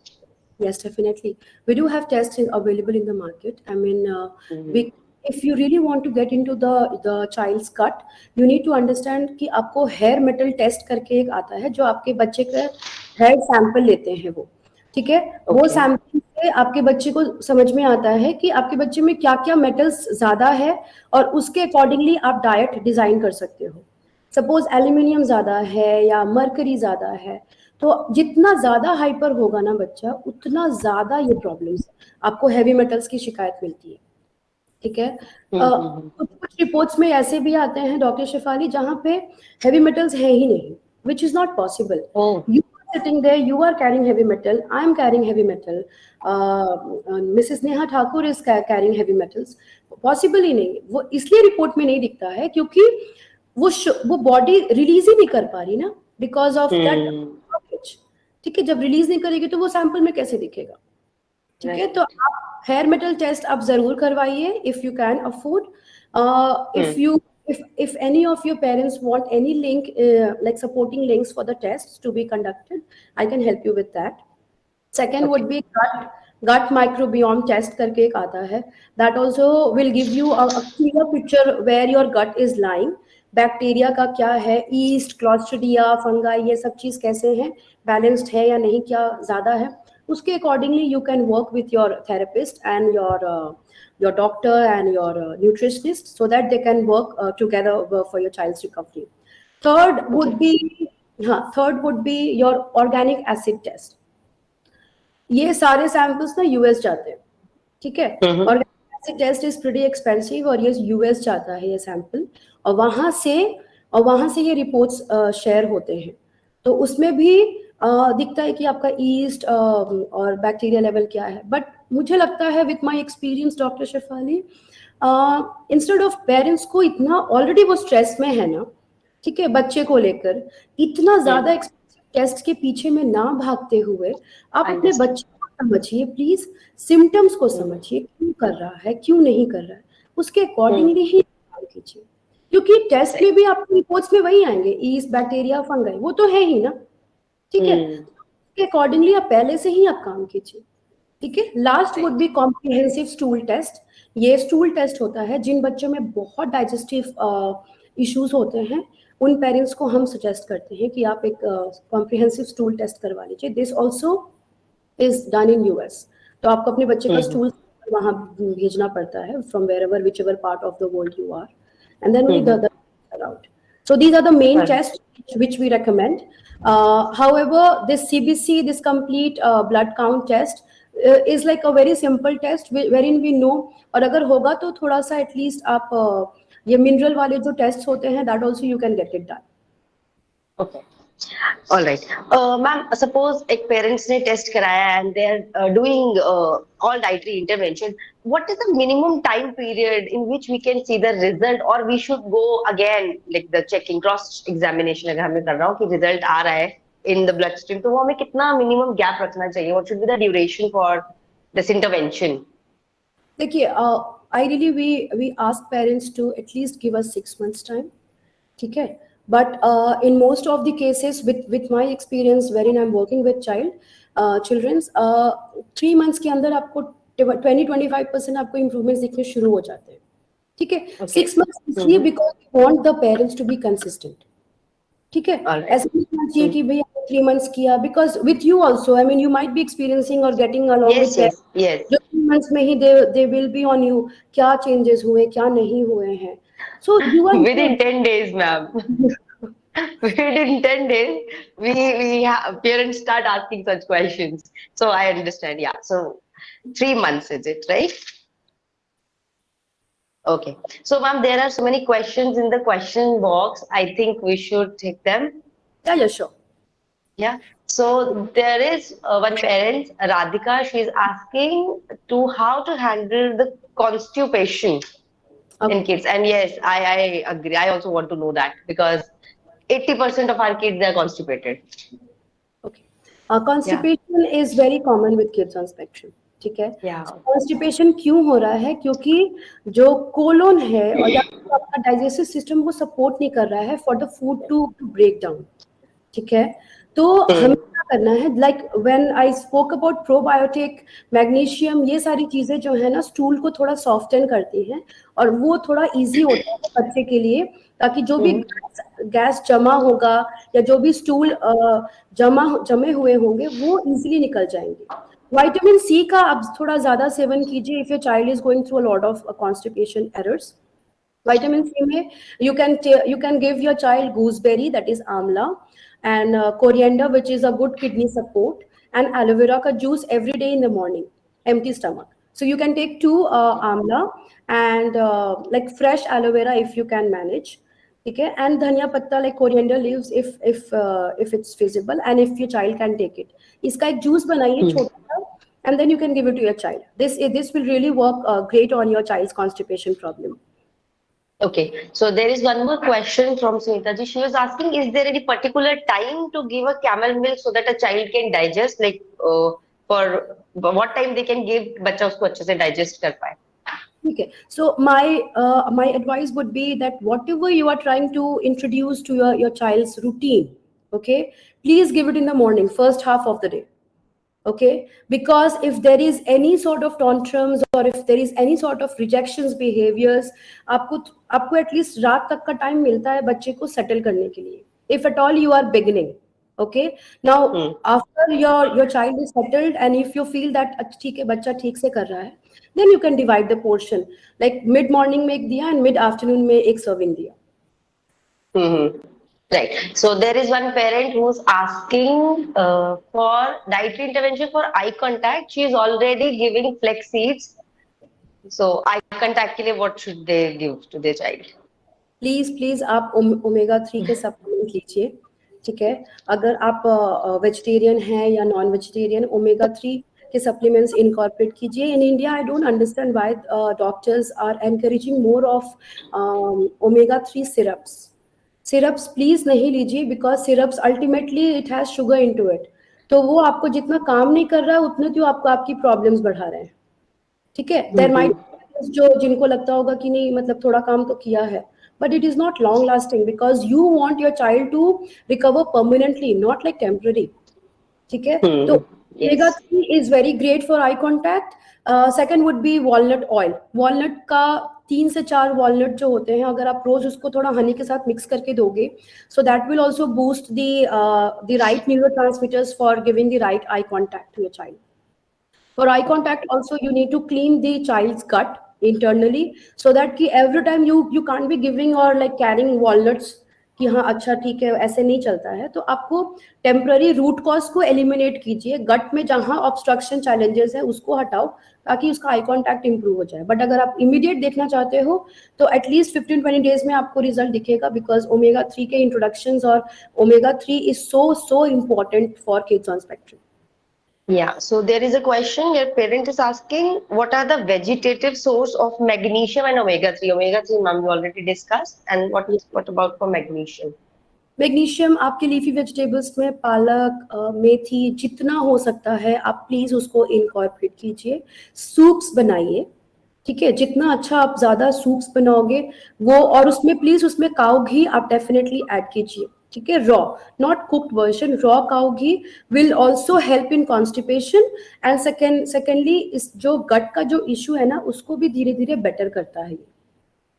Yes, definitely. We do have tests available in the market. I mean, Mhm. we, if you really want to get into the child's gut, you need to understand कि आपको hair metal test करके एक आता है जो आपके बच्चे का hair sample लेते हैं वो, ठीक है? वो Okay. सैंपल से आपके बच्चे को समझ में आता है कि आपके बच्चे में क्या क्या मेटल्स ज्यादा है और उसके अकॉर्डिंगली आप डाइट डिजाइन कर सकते हो. सपोज एल्यूमिनियम ज्यादा है या मरकरी ज्यादा है, तो जितना ज्यादा हाइपर होगा ना बच्चा उतना ज्यादा ये प्रॉब्लम्स आपको हैवी मेटल्स की शिकायत मिलती है. ठीक है. Mm-hmm. कुछ कुछ रिपोर्ट्स में ऐसे भी आते हैं डॉक्टर शेफाली जहाँ पे हैवी मेटल्स है ही नहीं, which is not possible. Oh, you are sitting there, you are carrying heavy metal, I am carrying heavy metal, Mrs Neha Thakur is carrying heavy metals. Possible ही नहीं. वो इसलिए रिपोर्ट में नहीं दिखता है क्योंकि वो बॉडी रिलीज ही नहीं कर पा रही ना, बिकॉज ऑफ दैट. hmm. ठीक है, जब रिलीज नहीं करेगी तो वो सैंपल में कैसे दिखेगा. ठीक है, तो Right. आप हेयर मेटल टेस्ट आप जरूर करवाइए if you can afford. If Hmm. You if any of your parents want any link, like supporting links for the tests to be conducted, I can help you with that. Second would Okay. be gut microbiome test करके एक आता है. That also will give you a clear picture where your gut is lying. Bacteria का क्या है, east, clostridia, fungi, ये सब चीज कैसे हैं, बैलेंस्ड है या नहीं, क्या ज्यादा है. उसके accordingly you can work with your therapist and your doctor and your nutritionist so that they can work together for your child's recovery. Third would Okay. be, हाँ, third would be your organic acid test. ये सारे samples ना US जाते हैं. ठीक है. Mm-hmm. और test is pretty expensive और ये यूएस जाता है ये सैंपल, और वहां से ये रिपोर्ट्स शेयर होते हैं. तो उसमें भी दिखता है कि आपका ईस्ट और बैक्टीरिया लेवल क्या है. बट मुझे लगता है with my experience doctor Shefali, instead of parents को इतना ऑलरेडी वो स्ट्रेस में है ना, ठीक है, बच्चे को लेकर इतना ज्यादा Hmm. टेस्ट के पीछे में ना भागते हुए आप I अपने understand. बच्चे को समझिए प्लीज. सिम्टम्स को Hmm. समझिए, क्यों कर रहा है, क्यों नहीं कर रहा है, उसके Hmm. अकॉर्डिंगली ही काम कीजिए. क्योंकि टेस्ट Right. में भी आपको रिपोर्ट्स में वही आएंगे, ईस्ट, बैक्टीरिया, फंगाई, वो तो है ही ना. ठीक है. Hmm. उसके अकॉर्डिंगली आप पहले से ही आप काम कीजिए. ठीक है. Last would Right. Be comprehensive stool test. ये स्टूल टेस्ट होता है जिन बच्चों में बहुत डाइजेस्टिव इश्यूज होते हैं, उन पेरेंट्स को हम सजेस्ट करते हैं कि आप एक कॉम्प्रिहेंसिव स्टूल टेस्ट करवा लीजिए. This also is done in US. तो आपको अपने बच्चे का Mm-hmm. स्टूल वहां भेजना पड़ता है from wherever whichever part of the world you are, and then only Mm-hmm. The around. So these are the main Right. tests which we recommend. However, this CBC, this complete blood count test, is like a very simple test wherein we know. और अगर होगा तो थोड़ा सा at least आप ये mineral वाले जो टेस्ट होते हैं, that also you can get it done. Okay. All right. Ma'am, suppose एक parents ने test कराया and they are doing all dietary intervention. What is the minimum time period in which we can see the result, or we should go again like the checking cross examination अगर हमें कर रहा हूँ कि result आ रहा है in the bloodstream, तो वो हमें कितना minimum gap रखना चाहिए? What should be the duration for this intervention? देखिए, ideally we ask parents to at least give us 6 months time. ठीक है. But in most of the cases with my experience wherein I'm working with children's, 3 months के अंदर आपको 20-25% आपको improvements दिखने शुरू हो जाते हैं. ठीक है. Okay. 6 months इसलिए because we want the parents to be consistent. ठीक है. All right. ऐसा नहीं होना चाहिए कि भैया 3 months किया, because with you also, I mean, you might be experiencing or getting along with Yes, yes, yes. जो 3 months में ही they will be on you, क्या changes हुए, क्या नहीं हुए हैं. So you are Within 10 days, ma'am. Within 10 days, parents start asking such questions. So I understand. Yeah. So 3 months is it, right? Okay. So, ma'am, there are so many questions in the question box. I think we should take them. yeah, sure. Yeah. So there is one parent, Radhika. She is asking to how to handle the constipation in Okay. kids. And yes, I agree. I also want to know that because 80% of our kids, they are constipated. Okay. Constipation is very common with kids on spectrum. ठीक है. Yeah. Constipation क्यों हो रहा है? क्योंकि जो colon है और या तो आपका डाइजेस्टिव सिस्टम को सपोर्ट नहीं कर रहा है for the food to break down. ठीक है. तो हमें क्या करना है, like when I spoke about probiotic, magnesium, ये सारी चीजें जो है ना स्टूल को थोड़ा सॉफ्टन करती हैं और वो थोड़ा इजी होता है बच्चे के लिए, ताकि जो भी गैस जमा होगा या जो भी स्टूल जमे हुए होंगे वो इजीली निकल जाएंगे. विटामिन सी का आप थोड़ा ज्यादा सेवन कीजिए if your child is going through a lot of constipation errors. Vitamin C में you can give your child gooseberry, that is amla, and coriander, which is a good kidney support, and aloe vera ka juice every day in the morning, empty stomach. So you can take 2 amla and like fresh aloe vera if you can manage. Okay, and dhania patta like coriander leaves if it's feasible and if your child can take it. इसका एक juice बनाइए छोटा सा, and then you can give it to your child. This will really work great on your child's constipation problem. Okay, so there is one more question from Sunita ji. She was asking, is there any particular time to give a camel milk so that a child can digest? Like, for what time they can give, बच्चा उसको अच्छे से digest कर पाए? Okay, so my advice would be that whatever you are trying to introduce to your child's routine, okay, please give it in the morning, first half of the day. Okay, because if there is any sort of tantrums or if there is any sort of rejections behaviors, आपको at least रात तक का time मिलता है बच्चे को settle करने के लिए, if at all you are beginning. Okay, now after your child is settled and if you feel that ठीक है बच्चा ठीक से कर रहा है, then you can divide the portion, like mid morning में एक दिया and mid afternoon में एक serving दिया. Right. So there is one parent who's asking for dietary intervention for eye contact. She is already giving flex seeds. So eye contact के लिए what should they give to their child? Please आप omega 3 के supplement लीजिए. ठीक है, अगर आप vegetarian हैं या नॉन वेजिटेरियन, ओमेगा 3 के सप्लीमेंट्स इनकॉर्पोरेट कीजिए. In India I don't understand why doctors are encouraging more of omega 3 syrups please नहीं लीजिए, because syrups ultimately it has sugar into it. तो वो आपको जितना काम नहीं कर रहा है उतने तो आपको आपकी प्रॉब्लम्स बढ़ा रहे हैं. ठीक है, देयर माइट जो जिनको लगता होगा कि नहीं मतलब थोड़ा काम तो किया है, but it is not long lasting because you want your child to recover permanently, not like temporary. ठीक है, तो omega 3 is very great for eye contact. Second would be walnut oil. walnut का 3 से 4 walnut जो होते हैं, अगर आप रोज उसको थोड़ा हनी के साथ मिक्स करके दोगे, so that will also boost the right neurotransmitters for giving the right eye contact to your child. For eye contact also you need to clean the child's gut internally, so that कि every time you can't be giving or like carrying walnuts कि हाँ अच्छा ठीक है, ऐसे नहीं चलता है. तो आपको टेम्पररी रूट कॉज को एलिमिनेट कीजिए, गट में जहाँ ऑब्स्ट्रक्शन चैलेंजेस है उसको हटाओ ताकि उसका आई कॉन्टैक्ट इंप्रूव हो जाए. बट अगर आप इमीडिएट देखना चाहते हो तो एटलीस्ट 15-20 डेज में आपको रिजल्ट दिखेगा, बिकॉज ओमेगा 3 के इंट्रोडक्शन और omega 3 is so important for kids on spectrum. Yeah, so there is a question, your parent is asking, what are the vegetative source of magnesium and omega 3? Omega 3 ma'am we already discussed, and what about for magnesium? Magnesium आपके leafy vegetables में पालक, मेथी, जितना हो सकता है आप please उसको incorporate कीजिए. सूप्स बनाइए. ठीक है, जितना अच्छा आप ज्यादा सूप्स बनाओगे वो, और उसमें प्लीज उसमें काऊ घी आप डेफिनेटली ऐड कीजिए. ठीक है, raw not cooked version, raw cow ghee will also help in constipation. And secondly इस जो गट का जो इशू है ना उसको भी धीरे धीरे बेटर करता है.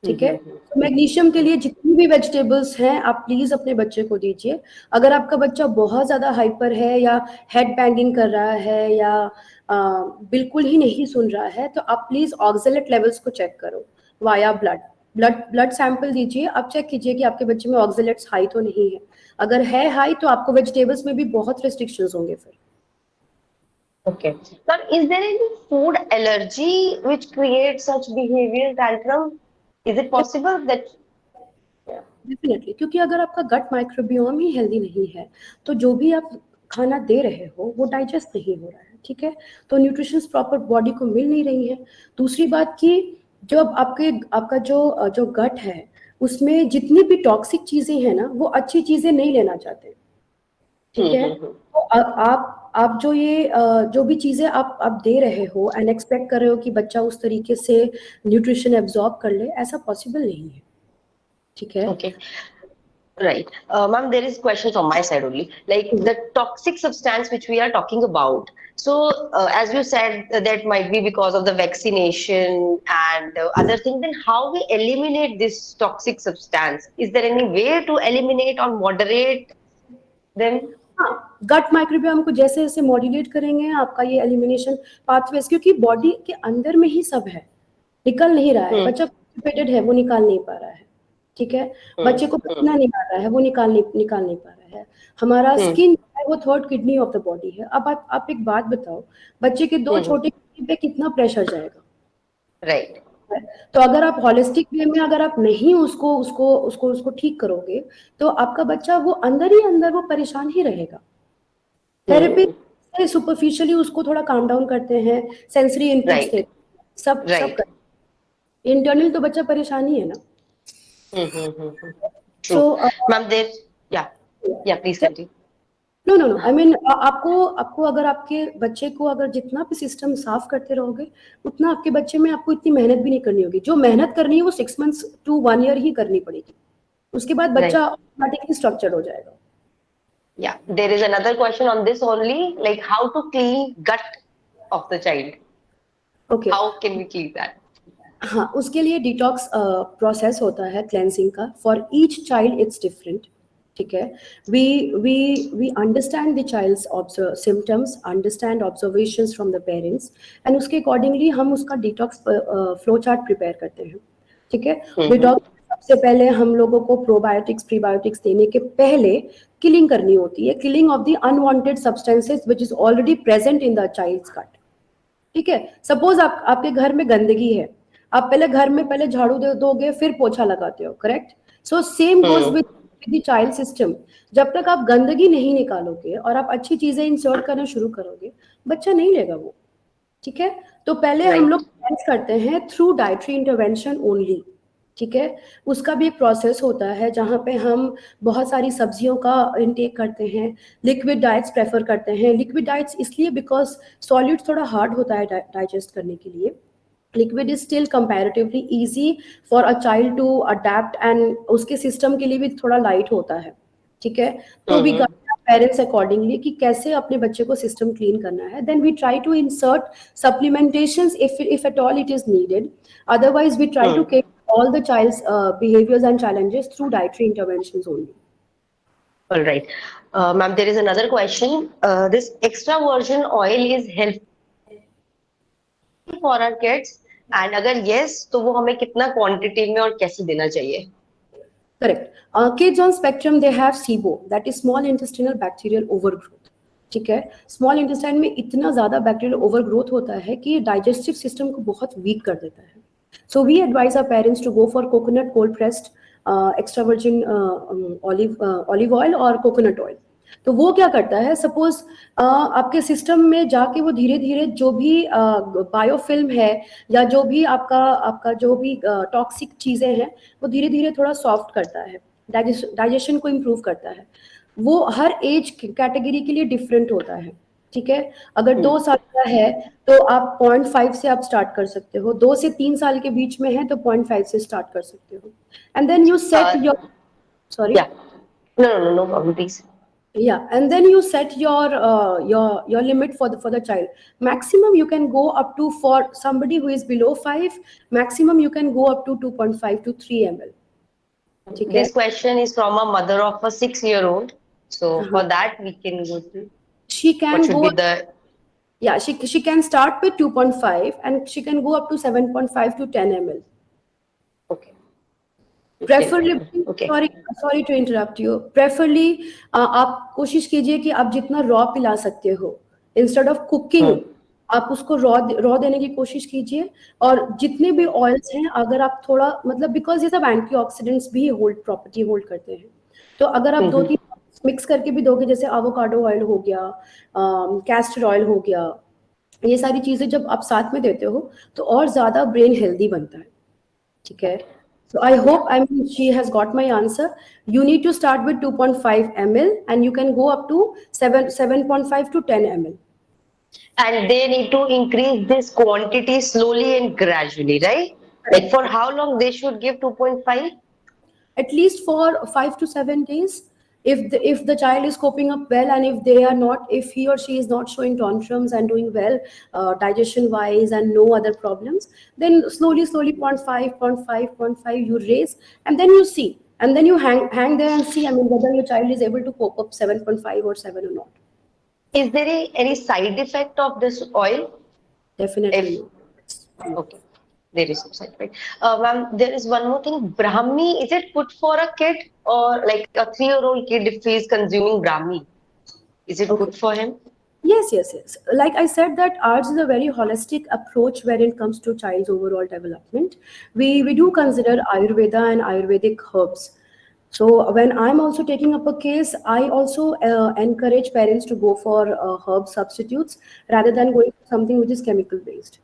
ठीक है, तो मैग्नीशियम के लिए जितनी भी वेजिटेबल्स हैं आप प्लीज अपने बच्चे को दीजिए. अगर आपका बच्चा बहुत ज्यादा हाइपर है या हेड बैंगिंग कर रहा है या बिल्कुल ही नहीं सुन रहा है, तो आप प्लीज ऑक्सलेट लेवल्स को चेक करो वाया ब्लड सैंपल दीजिए. आप चेक कीजिए कि आपके बच्चे में ऑक्सलेट्स हाई तो नहीं है. अगर है हाई तो आपको वेजिटेबल्स में भी बहुत रिस्ट्रिक्शंस होंगे फिर. Okay. Now, is there any food allergy which creates such behavioral tantrum? Is it possible that? Definitely, क्योंकि अगर आपका गट माइक्रोबियोम ही हेल्दी नहीं है तो जो भी आप खाना दे रहे हो वो डाइजेस्ट नहीं हो रहा है. ठीक है, तो न्यूट्रिशंस प्रॉपर बॉडी को मिल नहीं रही है. दूसरी बात कि जब आपका जो गट है उसमें जितनी भी टॉक्सिक चीजें हैं ना, वो अच्छी चीजें नहीं लेना चाहते, ठीक है। तो आप जो ये जो भी चीजें आप दे रहे हो एंड एक्सपेक्ट कर रहे हो कि बच्चा उस तरीके से न्यूट्रिशन एब्जॉर्ब कर ले, ऐसा पॉसिबल नहीं है, ठीक है। Okay. Right. Ma'am, there is question from my side only. Like the toxic substance which we are talking about. So, as you said, that might be because of the vaccination and other things. Then how we eliminate this toxic substance? Is there any way to eliminate or moderate them? हाँ, गट microbiome को जैसे जैसे modulate करेंगे आपका ये elimination pathways, क्योंकि body के अंदर में ही सब है, निकल नहीं रहा है। बच्चा कॉन्स्टिपेटेड है, वो निकाल नहीं पा रहा है, ठीक है। बच्चे को पसीना नहीं आ रहा है, वो निकाल नहीं पा रहा है। हमारा स्किन है वो third kidney of the body है। अब आप एक बात बताओ, बच्चे के दो छोटे किडनी पे कितना प्रेशर जाएगा, राइट। तो अगर आप होलिस्टिक वे में अगर आप नहीं उसको ठीक करोगे, तो आपका बच्चा वो अंदर ही अंदर वो परेशान ही रहेगा। थेरेपी से सुपरफिशियली उसको थोड़ा काम डाउन करते हैं, सेंसरी इनपुट्स देते हैं, सब इंटरनल तो बच्चा परेशान ही है ना। True. Ma'am, there, yeah, please continue. No I mean आपको अगर आपके बच्चे को अगर जितना भी सिस्टम साफ करते रहोगे, उतना आपके बच्चे में आपको इतनी मेहनत भी नहीं करनी होगी। जो मेहनत करनी है वो 6 months to 1 year ही करनी पड़ेगी, उसके बाद बच्चा ऑटोमेटिकली स्ट्रक्चर्ड हो जाएगा। Yeah, there is another question on this only, like how to clean gut of the child. Okay. How can we clean that? हाँ, उसके लिए डिटॉक्स प्रोसेस होता है क्लेंजिंग का। For each child it's different, ठीक है। We understand the child's symptoms, understand observations from the parents, and उसके accordingly हम उसका डिटॉक्स फ्लो चार्ट प्रिपेयर करते हैं, ठीक है। डिटॉक्स सबसे पहले हम लोगों को प्रोबायोटिक्स प्रीबायोटिक्स देने के पहले किलिंग करनी होती है, killing of the unwanted substances which is already present in the child's gut, ठीक है। सपोज आपके घर में गंदगी है, आप पहले घर में पहले झाड़ू दोगे फिर पोछा लगाते हो, correct. So same goes with the child system. जब तक आप गंदगी नहीं निकालोगे और आप अच्छी चीजें इंसर्ट करना शुरू करोगे, बच्चा नहीं लेगा वो, ठीक है। तो पहले हम लोग करते हैं थ्रू डाइटरी इंटरवेंशन ओनली, ठीक है। उसका भी एक प्रोसेस होता है जहाँ पे हम बहुत सारी सब्जियों का इंटेक करते हैं, लिक्विड डाइट्स प्रेफर करते हैं। लिक्विड डाइट्स इसलिए बिकॉज सॉलिड थोड़ा हार्ड होता है डाइजेस्ट करने के लिए, liquid is still comparatively easy for a child to adapt, and उसके सिस्टम के लिए भी थोड़ा लाइट होता है, ठीक है। तो वी गाइड पेरेंट्स अकॉर्डिंगली कि कैसे अपने बच्चे को सिस्टम क्लीन करना है। Then we try to insert supplementations if at all it is needed, otherwise we try to all the child's behaviors and challenges through dietary interventions only. All right. Ma'am, there is another question. This extra virgin oil is helpful for our kids? And अगर yes, तो वो हमें कितना quantity में और कैसे देना चाहिए? Correct. Kids on spectrum, they have SIBO, that is small intestinal bacterial overgrowth, ठीक है। स्मॉल इंटेस्टाइन में इतना ज्यादा बैक्टीरियल ओवरग्रोथ होता है कि डाइजेस्टिव सिस्टम को बहुत वीक कर देता है। So we advise our parents to go for coconut cold pressed extra virgin olive oil और coconut oil। तो वो क्या करता है, सपोज आपके सिस्टम में जाके वो धीरे धीरे जो भी बायोफिल्म है या जो भी आपका जो भी टॉक्सिक चीजें हैं वो धीरे धीरे थोड़ा सॉफ्ट करता है, डाइजेशन को इम्प्रूव करता है। वो हर एज कैटेगरी के लिए डिफरेंट होता है, ठीक है। अगर 2 साल का है तो आप 0.5 से आप स्टार्ट कर सकते हो, 2 से 3 साल के बीच में है तो 0.5 से स्टार्ट कर सकते हो। And then you set your sorry no problem, please. Yeah, and then you set your limit for the child. Maximum you can go up to, for somebody who is below 5, maximum you can go up to 2.5 to 3 ml. Okay. This question is from a mother of a 6-year-old. So for that we can go to. She can what should go. Be the Yeah, she can start with 2.5 and she can go up to 7.5 to 10 ml. Okay. Preferably, okay. sorry to interrupt you. Preferably, आप कोशिश कीजिए कि आप जितना raw पिला सकते हो, instead of cooking आप उसको रॉ देने की कोशिश कीजिए। और जितने भी ऑयल्स हैं अगर आप थोड़ा मतलब बिकॉज ये सब एंटीऑक्सीडेंट्स भी प्रॉपर्टी होल्ड करते हैं, तो अगर आप 2-3 मिक्स करके भी दोगे, जैसे एवोकाडो ऑयल हो गया, कैस्टर ऑयल हो गया, ये सारी चीजें जब आप साथ में देते हो तो और ज्यादा ब्रेन हेल्दी बनता है, ठीक है। So I hope, I mean, she has got my answer. You need to start with 2.5 ml and you can go up to 7.5 to 10 ml. And they need to increase this quantity slowly and gradually, right? Like Correct. for how long they should give 2.5? At least for 5 to 7 days. If the child is coping up well, and if they are not, if he or she is not showing tantrums and doing well, digestion wise, and no other problems, then slowly zero point 0.5 zero point 0.5 zero point 0.5 you raise, and then you see, and then you hang there and see, I mean, whether your child is able to cope up 7.5 or 7 or not. Is there any side effect of this oil? Definitely If no. No. okay, there is some side effect. Ma'am, there is one more thing. Brahmi, is it good for a kid or like a 3-year-old kid if he is consuming Brahmi? Is it Okay. good for him? Yes. Like I said, that arts is a very holistic approach when it comes to child's overall development. We do consider Ayurveda and Ayurvedic herbs. So when I'm also taking up a case, I also encourage parents to go for herb substitutes rather than going for something which is chemical based.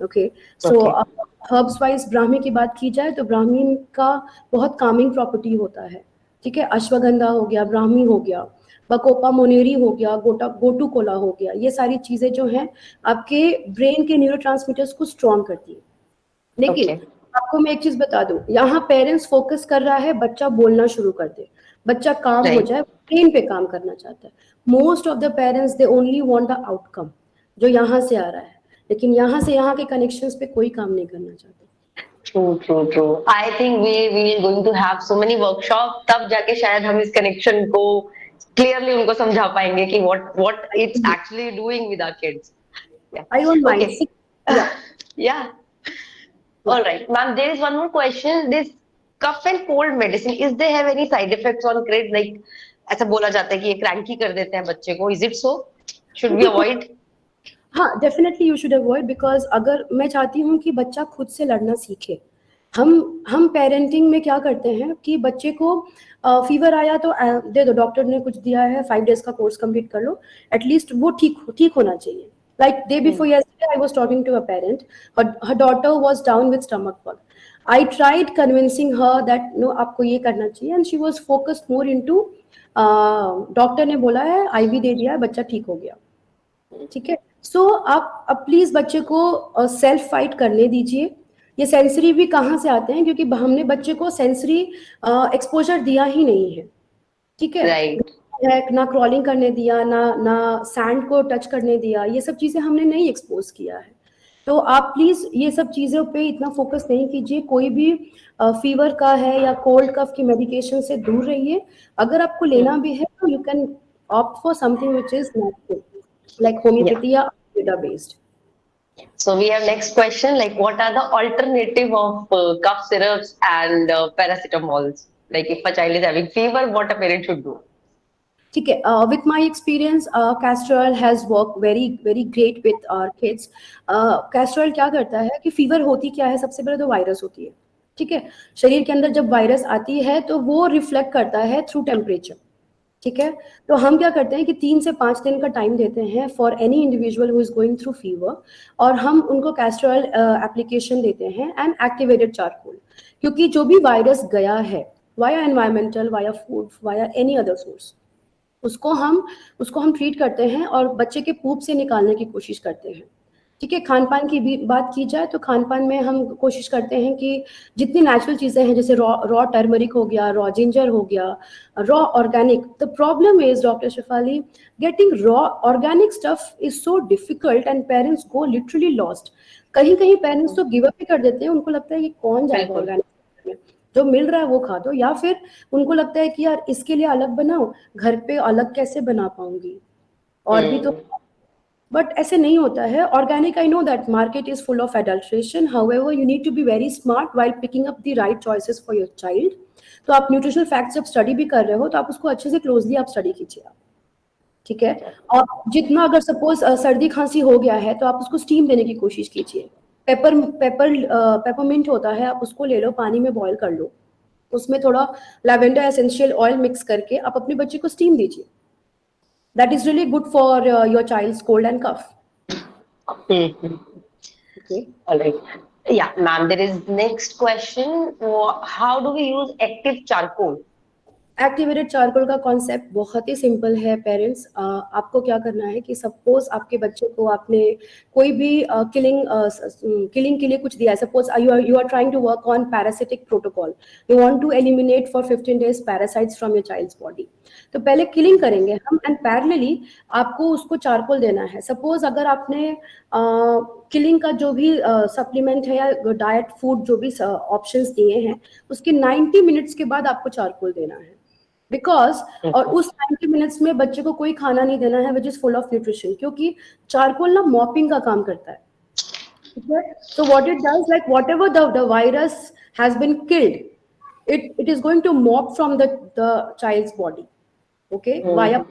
Okay, so Okay. Herbs wise Brahmi की बात की जाए तो ब्राह्मी का बहुत Kameng property होता है. ठीक है, अश्वगंधा हो गया, ब्राह्मी हो गया, बकोपा मोनेरी हो गया, गोटू कोला हो गया, ये सारी चीजें जो हैं आपके ब्रेन के न्यूरोट्रांसमीटर्स को स्ट्रॉन्ग करती है. लेकिन Okay. आपको मैं एक चीज बता दूं, यहाँ पेरेंट्स फोकस कर रहा है बच्चा बोलना शुरू कर दे, बच्चा काम हो Right. जाए, ब्रेन पे काम करना चाहता है. Most of the parents they only want the outcome जो यहाँ से आ रहा है, लेकिन यहाँ से यहाँ के कनेक्शंस पे कोई काम नहीं करना चाहते. True. I think we are going to have so many workshops. तब जाके शायद हम इस connection को clearly उनको समझा पाएंगे कि what it's actually doing with our kids. Yeah. I don't mind. Okay. Yeah. Yeah. All right, ma'am. There is one more question. This cough and cold medicine, is they have any side effects on kids? Like ऐसा बोला जाता है कि ये cranky कर देते हैं बच्चे को. Is it so? Should we avoid? हाँ, definitely you should avoid, because अगर मैं चाहती हूँ कि बच्चा खुद से लड़ना सीखे. हम पेरेंटिंग में क्या करते हैं कि बच्चे को फीवर आया तो दे दो, डॉक्टर ने कुछ दिया है, 5 days का कोर्स कंप्लीट कर लो, एटलीस्ट वो ठीक होना चाहिए. Like day before yesterday I was talking to a parent. Her daughter was down with stomach bug. I tried convincing her that no, आपको ये करना चाहिए, and she was focused more into doctor ने बोला है, आईवी दे दिया है, बच्चा ठीक हो गया. ठीक है, सो आप अब प्लीज बच्चे को सेल्फ फाइट करने दीजिए. ये सेंसरी भी कहाँ से आते हैं, क्योंकि हमने बच्चे को सेंसरी एक्सपोजर दिया ही नहीं है. ठीक है, Right. ना क्रॉलिंग करने दिया, ना सैंड को टच करने दिया, ये सब चीजें हमने नहीं एक्सपोज किया है. तो आप प्लीज ये सब चीजों पे इतना फोकस नहीं कीजिए. कोई भी फीवर का है या कोल्ड कफ की मेडिकेशन से दूर रहिए. अगर आपको लेना भी है तो you can opt for something which is natural, like Yeah. homeopathy or Ayurveda based. So we have next question. Like, what are the alternative of cough syrups and paracetamols? Like, if a child is having fever, what a parent should do? ठीक है, with my experience, castor oil has worked very great with our kids. castor oil क्या करता है कि fever होती क्या है, सबसे पहले तो वायरस होती है. ठीक है, शरीर के अंदर जब वायरस आती है तो वो रिफ्लेक्ट करता है थ्रू टेम्परेचर. ठीक है, तो हम क्या करते हैं कि 3 से 5 दिन का टाइम देते हैं for any individual who is going through fever, और हम उनको कैस्टर ऑयल एप्लीकेशन देते हैं एंड एक्टिवेटेड चारकोल. क्योंकि जो भी वायरस गया है via environmental, via food, via any other source, उसको हम ट्रीट करते हैं और बच्चे के पूप से निकालने की कोशिश करते हैं. ठीक है, खान पान की भी बात की जाए तो खान पान में हम कोशिश करते हैं कि जितनी नेचुरल चीज़ें हैं, जैसे रॉ टर्मरिक हो गया, रॉ जिंजर हो गया, raw organic. The problem is doctor Shefali, getting raw organic stuff is so difficult and parents go literally lost. कहीं कहीं पेरेंट्स तो गिव अप ही कर देते हैं. उनको लगता है कि कौन जाएगा बिल्कुल. ऑर्गेनिक में, जो मिल रहा है वो खा दो, या फिर उनको लगता है कि यार इसके लिए अलग बनाओ, घर पे अलग कैसे बना पाऊंगी, और भी तो. बट ऐसे नहीं होता है. Organic, I know that market is full of adulteration, however you need to be very smart while picking up the right choices for your child. तो आप न्यूट्रिशनल फैक्ट्स जब स्टडी भी कर रहे हो तो आप उसको अच्छे से क्लोजली आप स्टडी कीजिए. ठीक है, और जितना अगर सपोज सर्दी खांसी हो गया है तो आप उसको स्टीम देने की कोशिश कीजिए. पेपरमिंट होता है, आप उसको ले लो, पानी में बॉईल कर लो, उसमें थोड़ा लैवेंडर एसेंशियल ऑयल मिक्स करके आप अपने बच्चे को स्टीम दीजिए. That is really good for your child's cold and cough. Mhm. Okay. All right. Yeah, ma'am, there is next question. How do we use active charcoal? Activated charcoal का concept बहुत ही simple है parents. आपको क्या करना है कि suppose आपके बच्चे को आपने कोई भी किलिंग के लिए कुछ दिया है। Suppose you are trying to work on parasitic protocol, you want to eliminate for 15 days parasites from your child's body. तो पहले किलिंग करेंगे हम एंड पैरेलली आपको उसको चारकोल देना है। सपोज अगर आपने किलिंग का जो भी सप्लीमेंट है या डाइट फूड जो भी ऑप्शंस दिए हैं उसके 90 मिनट्स के बाद आपको चारकोल देना है। बिकॉज और उस 90 मिनट्स में बच्चे को कोई खाना नहीं देना है which is full of nutrition, क्योंकि चारकोल ना मॉपिंग का काम करता है। So what it does, like whatever the virus has been killed, it is going to mop from the child's body, okay, via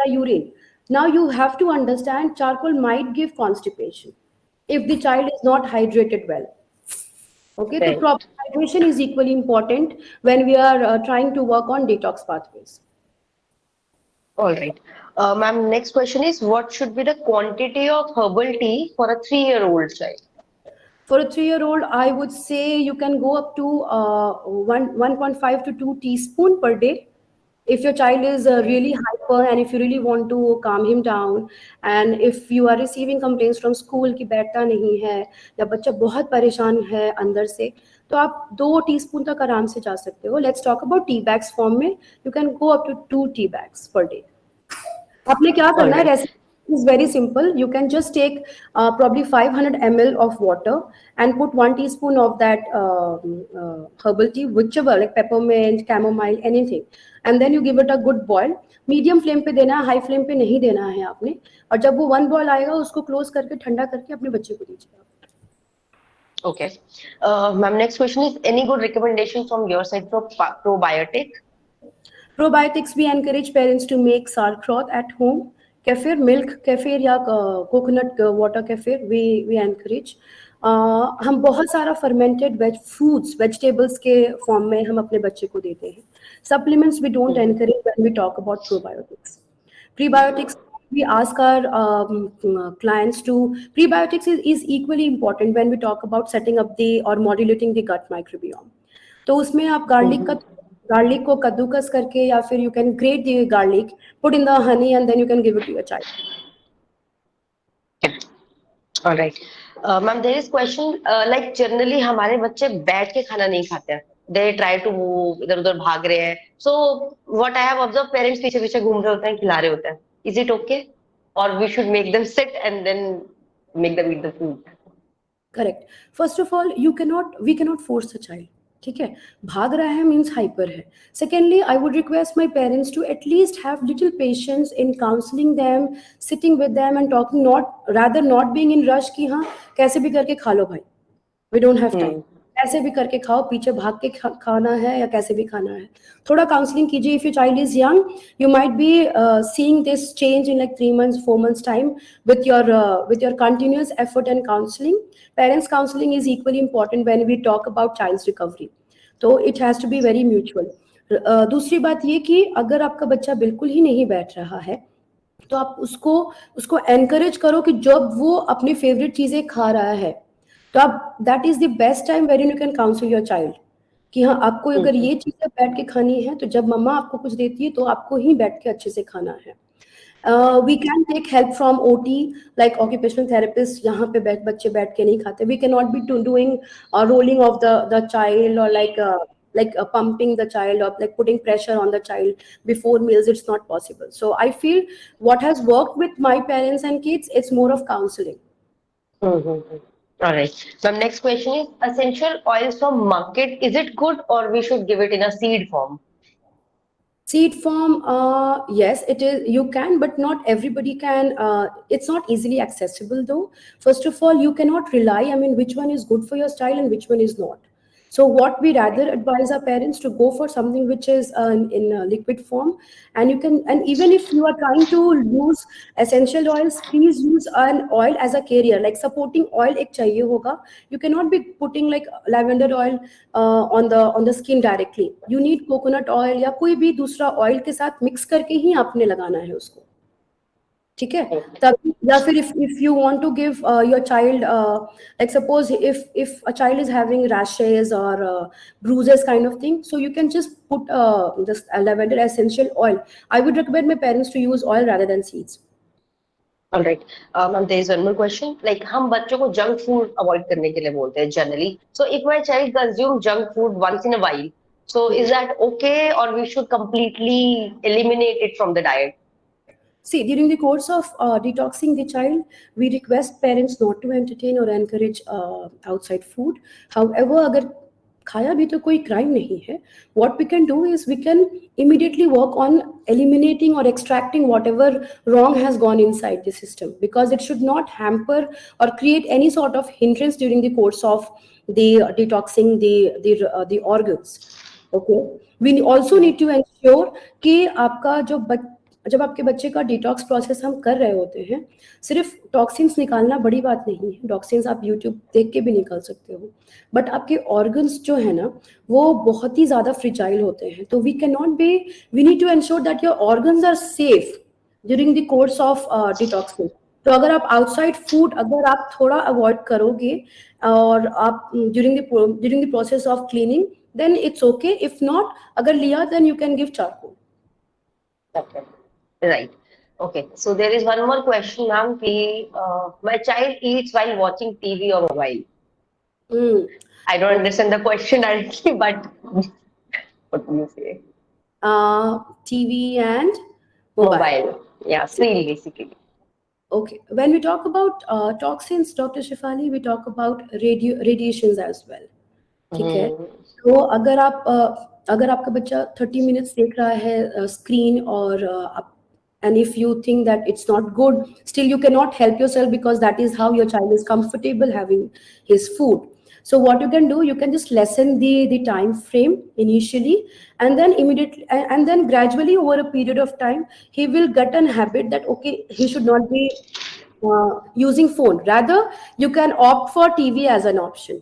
urine. Now you have to understand charcoal might give constipation if the child is not hydrated well. Okay, so Right. proper hydration is equally important when we are trying to work on detox pathways. All right. Ma'am, next question is what should be the quantity of herbal tea for a 3-year-old child? For a 3-year-old, I would say you can go up to 1.5 to 2 teaspoon per day. If your child is really hyper and if you really want to calm him down, and if you are receiving complaints from school कि बैठता नहीं है या बच्चा बहुत परेशान है अंदर से, तो आप 2 टीस्पून तक आराम से जा सकते हो। Let's talk about tea bags form में, you can go up to 2 tea bags per day. आपने क्या करना है, Alright. Recipe is very simple. You can just take probably 500 ml of water and put 1 teaspoon of that herbal tea, whichever, like peppermint, chamomile, anything, and then you give it a good boil। Medium flame पे देना है, high flame पे नहीं देना है आपने। और जब वो 1 बॉयल आएगा उसको क्लोज करके ठंडा करके अपने बच्चे को दीजिए। Okay. Ma'am, next question is any good recommendation from your side for probiotic? Probiotics, we encourage parents to make sauerkraut at home. Kefir, milk kefir या coconut water kefir, we encourage। हम बहुत सारा fermented fruits, vegetables के form में हम अपने बच्चे को देते हैं। Supplements we don't encourage when we talk about probiotics. Prebiotics, we ask our clients to, prebiotics is equally important when we talk about setting up the or modulating the gut microbiome। तो उसमें आप garlic को कद्दूकस करके या फिर you can grate the garlic, put in the honey and then you can give it to your child. All right. Ma'am, there is question like generally हमारे बच्चे बैठ के खाना नहीं खाते हैं। They try to move, इधर उधर भाग रहे हैं। So what I have observed, parents पीछे पीछे घूम रहे होते हैं, खिला रहे होते हैं। Is it okay? Or we should make them sit and then make them eat the food? Correct. First of all we cannot force a child. ठीक है, भाग रहा है मीन्स हाइपर है। Secondly, I would request my parents to at least have little patience in counselling them, sitting with them and talking, not being in rush कि हाँ कैसे भी करके खा लो भाई, वी डोंट हैव टाइम, कैसे भी करके खाओ, पीछे भाग के खाना है या कैसे भी खाना है। थोड़ा काउंसलिंग कीजिए। If your child is young, you might be seeing this change in like 3 months 4 months time with your continuous effort and counseling। Parents counseling is equally important when we talk about child's recovery, तो it has to be very mutual। दूसरी बात ये कि अगर आपका बच्चा बिल्कुल ही नहीं बैठ रहा है तो आप उसको एनकरेज करो कि जब वो अपनी फेवरेट चीजें खा रहा है तो आप, that is the best time where you can counsel your child कि हाँ आपको अगर ये चीजें बैठ के खानी है तो जब मम्मा आपको कुछ देती है तो आपको ही बैठ के अच्छे से खाना है। we can take help from OT like occupational therapist, यहाँ पे बच्चे बैठ के नहीं खाते। we cannot be doing rolling of the child or like pumping the child or like putting pressure on the child before meals, it's not possible। So I feel what has worked with my parents and kids, it's more of counseling। All right. So next question is essential oils from market. Is it good or we should give it in a seed form? Seed form, yes, it is, you can, but not everybody can। It's not easily accessible though। First of all, you cannot rely, I mean, which one is good for your style and which one is not। So what we rather advise our parents to go for something which is in liquid form, and you can, and even if you are trying to use essential oils, please use an oil as a carrier, like supporting oil ek chahiye hoga। You cannot be putting like lavender oil on the skin directly। You need coconut oil या कोई भी दूसरा oil के साथ mix करके ही आपने लगाना है उसको। ठीक है, तब या फिर if you want to give your child like suppose if a child is having rashes or bruises kind of thing, so you can just put this lavender essential oil. I would recommend my parents to use oil rather than seeds. All right. Ma'am, there is one more question. Like हम बच्चों को junk food avoid करने के लिए बोलते हैं generally. So if my child consume junk food once in a while, so is that okay or we should completely eliminate it from the diet? See, during the course of detoxing the child, we request parents not to entertain or encourage outside food. However, अगर खाया भी तो कोई crime नहीं है. What we can do is we can immediately work on eliminating or extracting whatever wrong has gone inside the system, because it should not hamper or create any sort of hindrance during the course of the detoxing the organs. Okay. We also need to ensure कि आपका जो जब आपके बच्चे का detox process हम कर रहे होते हैं, सिर्फ टॉक्सिन्स निकालना बड़ी बात नहीं है. टॉक्सिन्स आप यूट्यूब देख के भी निकाल सकते हो, बट आपके ऑर्गन्स जो है ना वो बहुत ही ज़्यादा फ्रिजाइल होते हैं. तो we need to ensure that your organs are safe during the course of detoxing. तो अगर आप आउटसाइड फूड अगर आप थोड़ा अवॉइड करोगे और आप during the process of cleaning, then it's okay. If not, अगर लिया then you can give charcoal. Okay. Right. Okay. So there is one more question, ma'am. My child eats while watching TV or mobile. I don't understand the question directly, but what do you say? TV and mobile. Yeah, screen basically. Okay. When we talk about toxins, Dr. Shefali, we talk about radiations as well. ठीक है. तो अगर आपका बच्चा 30 minutes देख रहा है screen और and if you think that it's not good, still you cannot help yourself, because that is how your child is comfortable having his food. So what you can do, you can just lessen the time frame initially, and then immediately and then gradually over a period of time he will get an habit that okay, he should not be using phone. Rather, you can opt for TV as an option,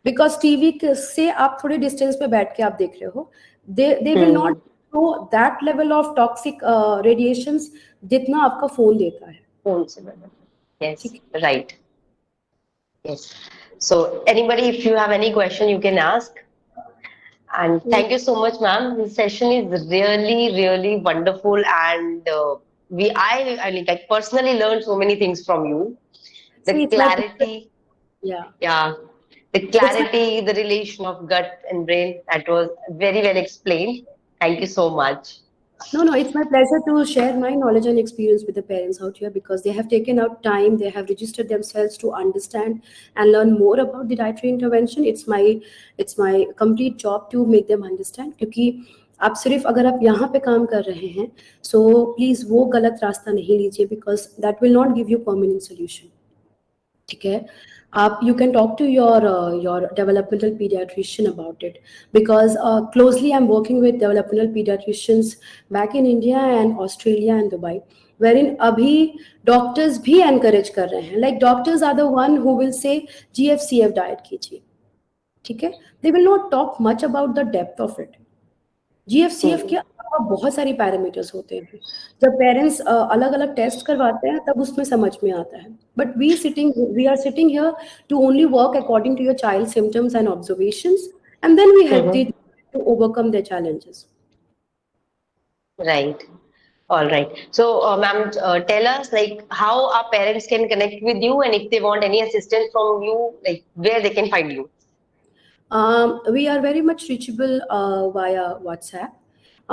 because TV से आप थोड़े distance पे बैठ के आप देख रहे हो, they will not show that level of toxic radiations जितना आपका phone देता है. Phone से better. Yes, right. Yes. So anybody, if you have any question, you can ask. And thank you so much, ma'am. This session is really, really wonderful, and I personally learned so many things from you. The See, clarity. Yeah. The clarity, the relation of gut and brain, that was very well explained. Thank you so much. No, it's my pleasure to share my knowledge and experience with the parents out here, because they have taken out time, they have registered themselves to understand and learn more about the dietary intervention. It's my complete job to make them understand, क्योंकि आप सिर्फ अगर आप यहाँ पे काम कर रहे हैं, so please वो गलत रास्ता नहीं लीजिए, because that will not give you permanent solution. ठीक है. You can talk to your developmental pediatrician about it, because closely I'm working with developmental pediatricians back in India and Australia and Dubai, wherein abhi doctors bhi encourage kar rahe hain. Like doctors are the one who will say GFCF diet कीजिए. ठीक है. They will not talk much about the depth of it. GFCF के अलावा बहुत सारी parameters होते हैं. जब पेरेंट्स अलग अलग टेस्ट करवाते हैं तब उसमें समझ में आता है. But we are sitting here to only work according to your child's symptoms and observations, and then we help them to overcome their challenges. Right. All right. So, ma'am, tell us like how our parents can connect with you, and if they want any assistance from you, like where they can find you. We are very much reachable via WhatsApp.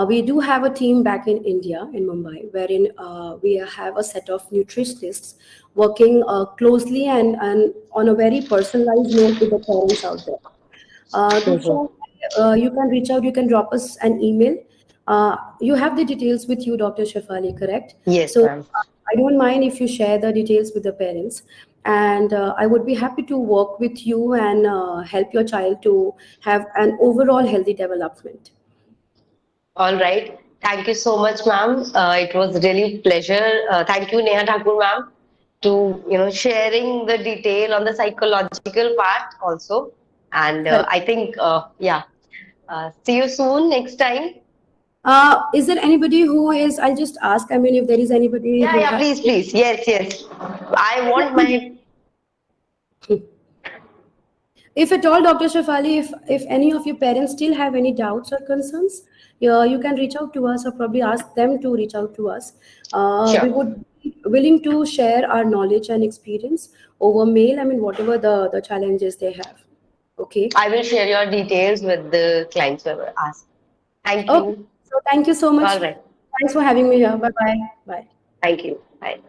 We do have a team back in India, in Mumbai, wherein we have a set of nutritionists working closely and on a very personalized note with the parents out there. So you can reach out, you can drop us an email. You have the details with you, Dr. Shefali, correct? Yes, so ma'am. I don't mind if you share the details with the parents. And I would be happy to work with you and help your child to have an overall healthy development. All right. Thank you so much, ma'am. It was really pleasure. Thank you, Neha Thakur, ma'am, to sharing the detail on the psychological part also. And I think see you soon next time. Is there anybody who is? I'll just ask. I mean, if there is anybody Yeah, who yeah, has. please, please. Yes, yes. I want my. If at all, Dr. Shafali, if any of your parents still have any doubts or concerns, you can reach out to us or probably ask them to reach out to us. We Sure. would be willing to share our knowledge and experience over mail. I mean, whatever the challenges they have. Okay. I will share your details with the clients who have asked. Thank Okay. you. So thank you so much. All right. Thanks for having me here. Bye bye. Bye. Thank you. Bye.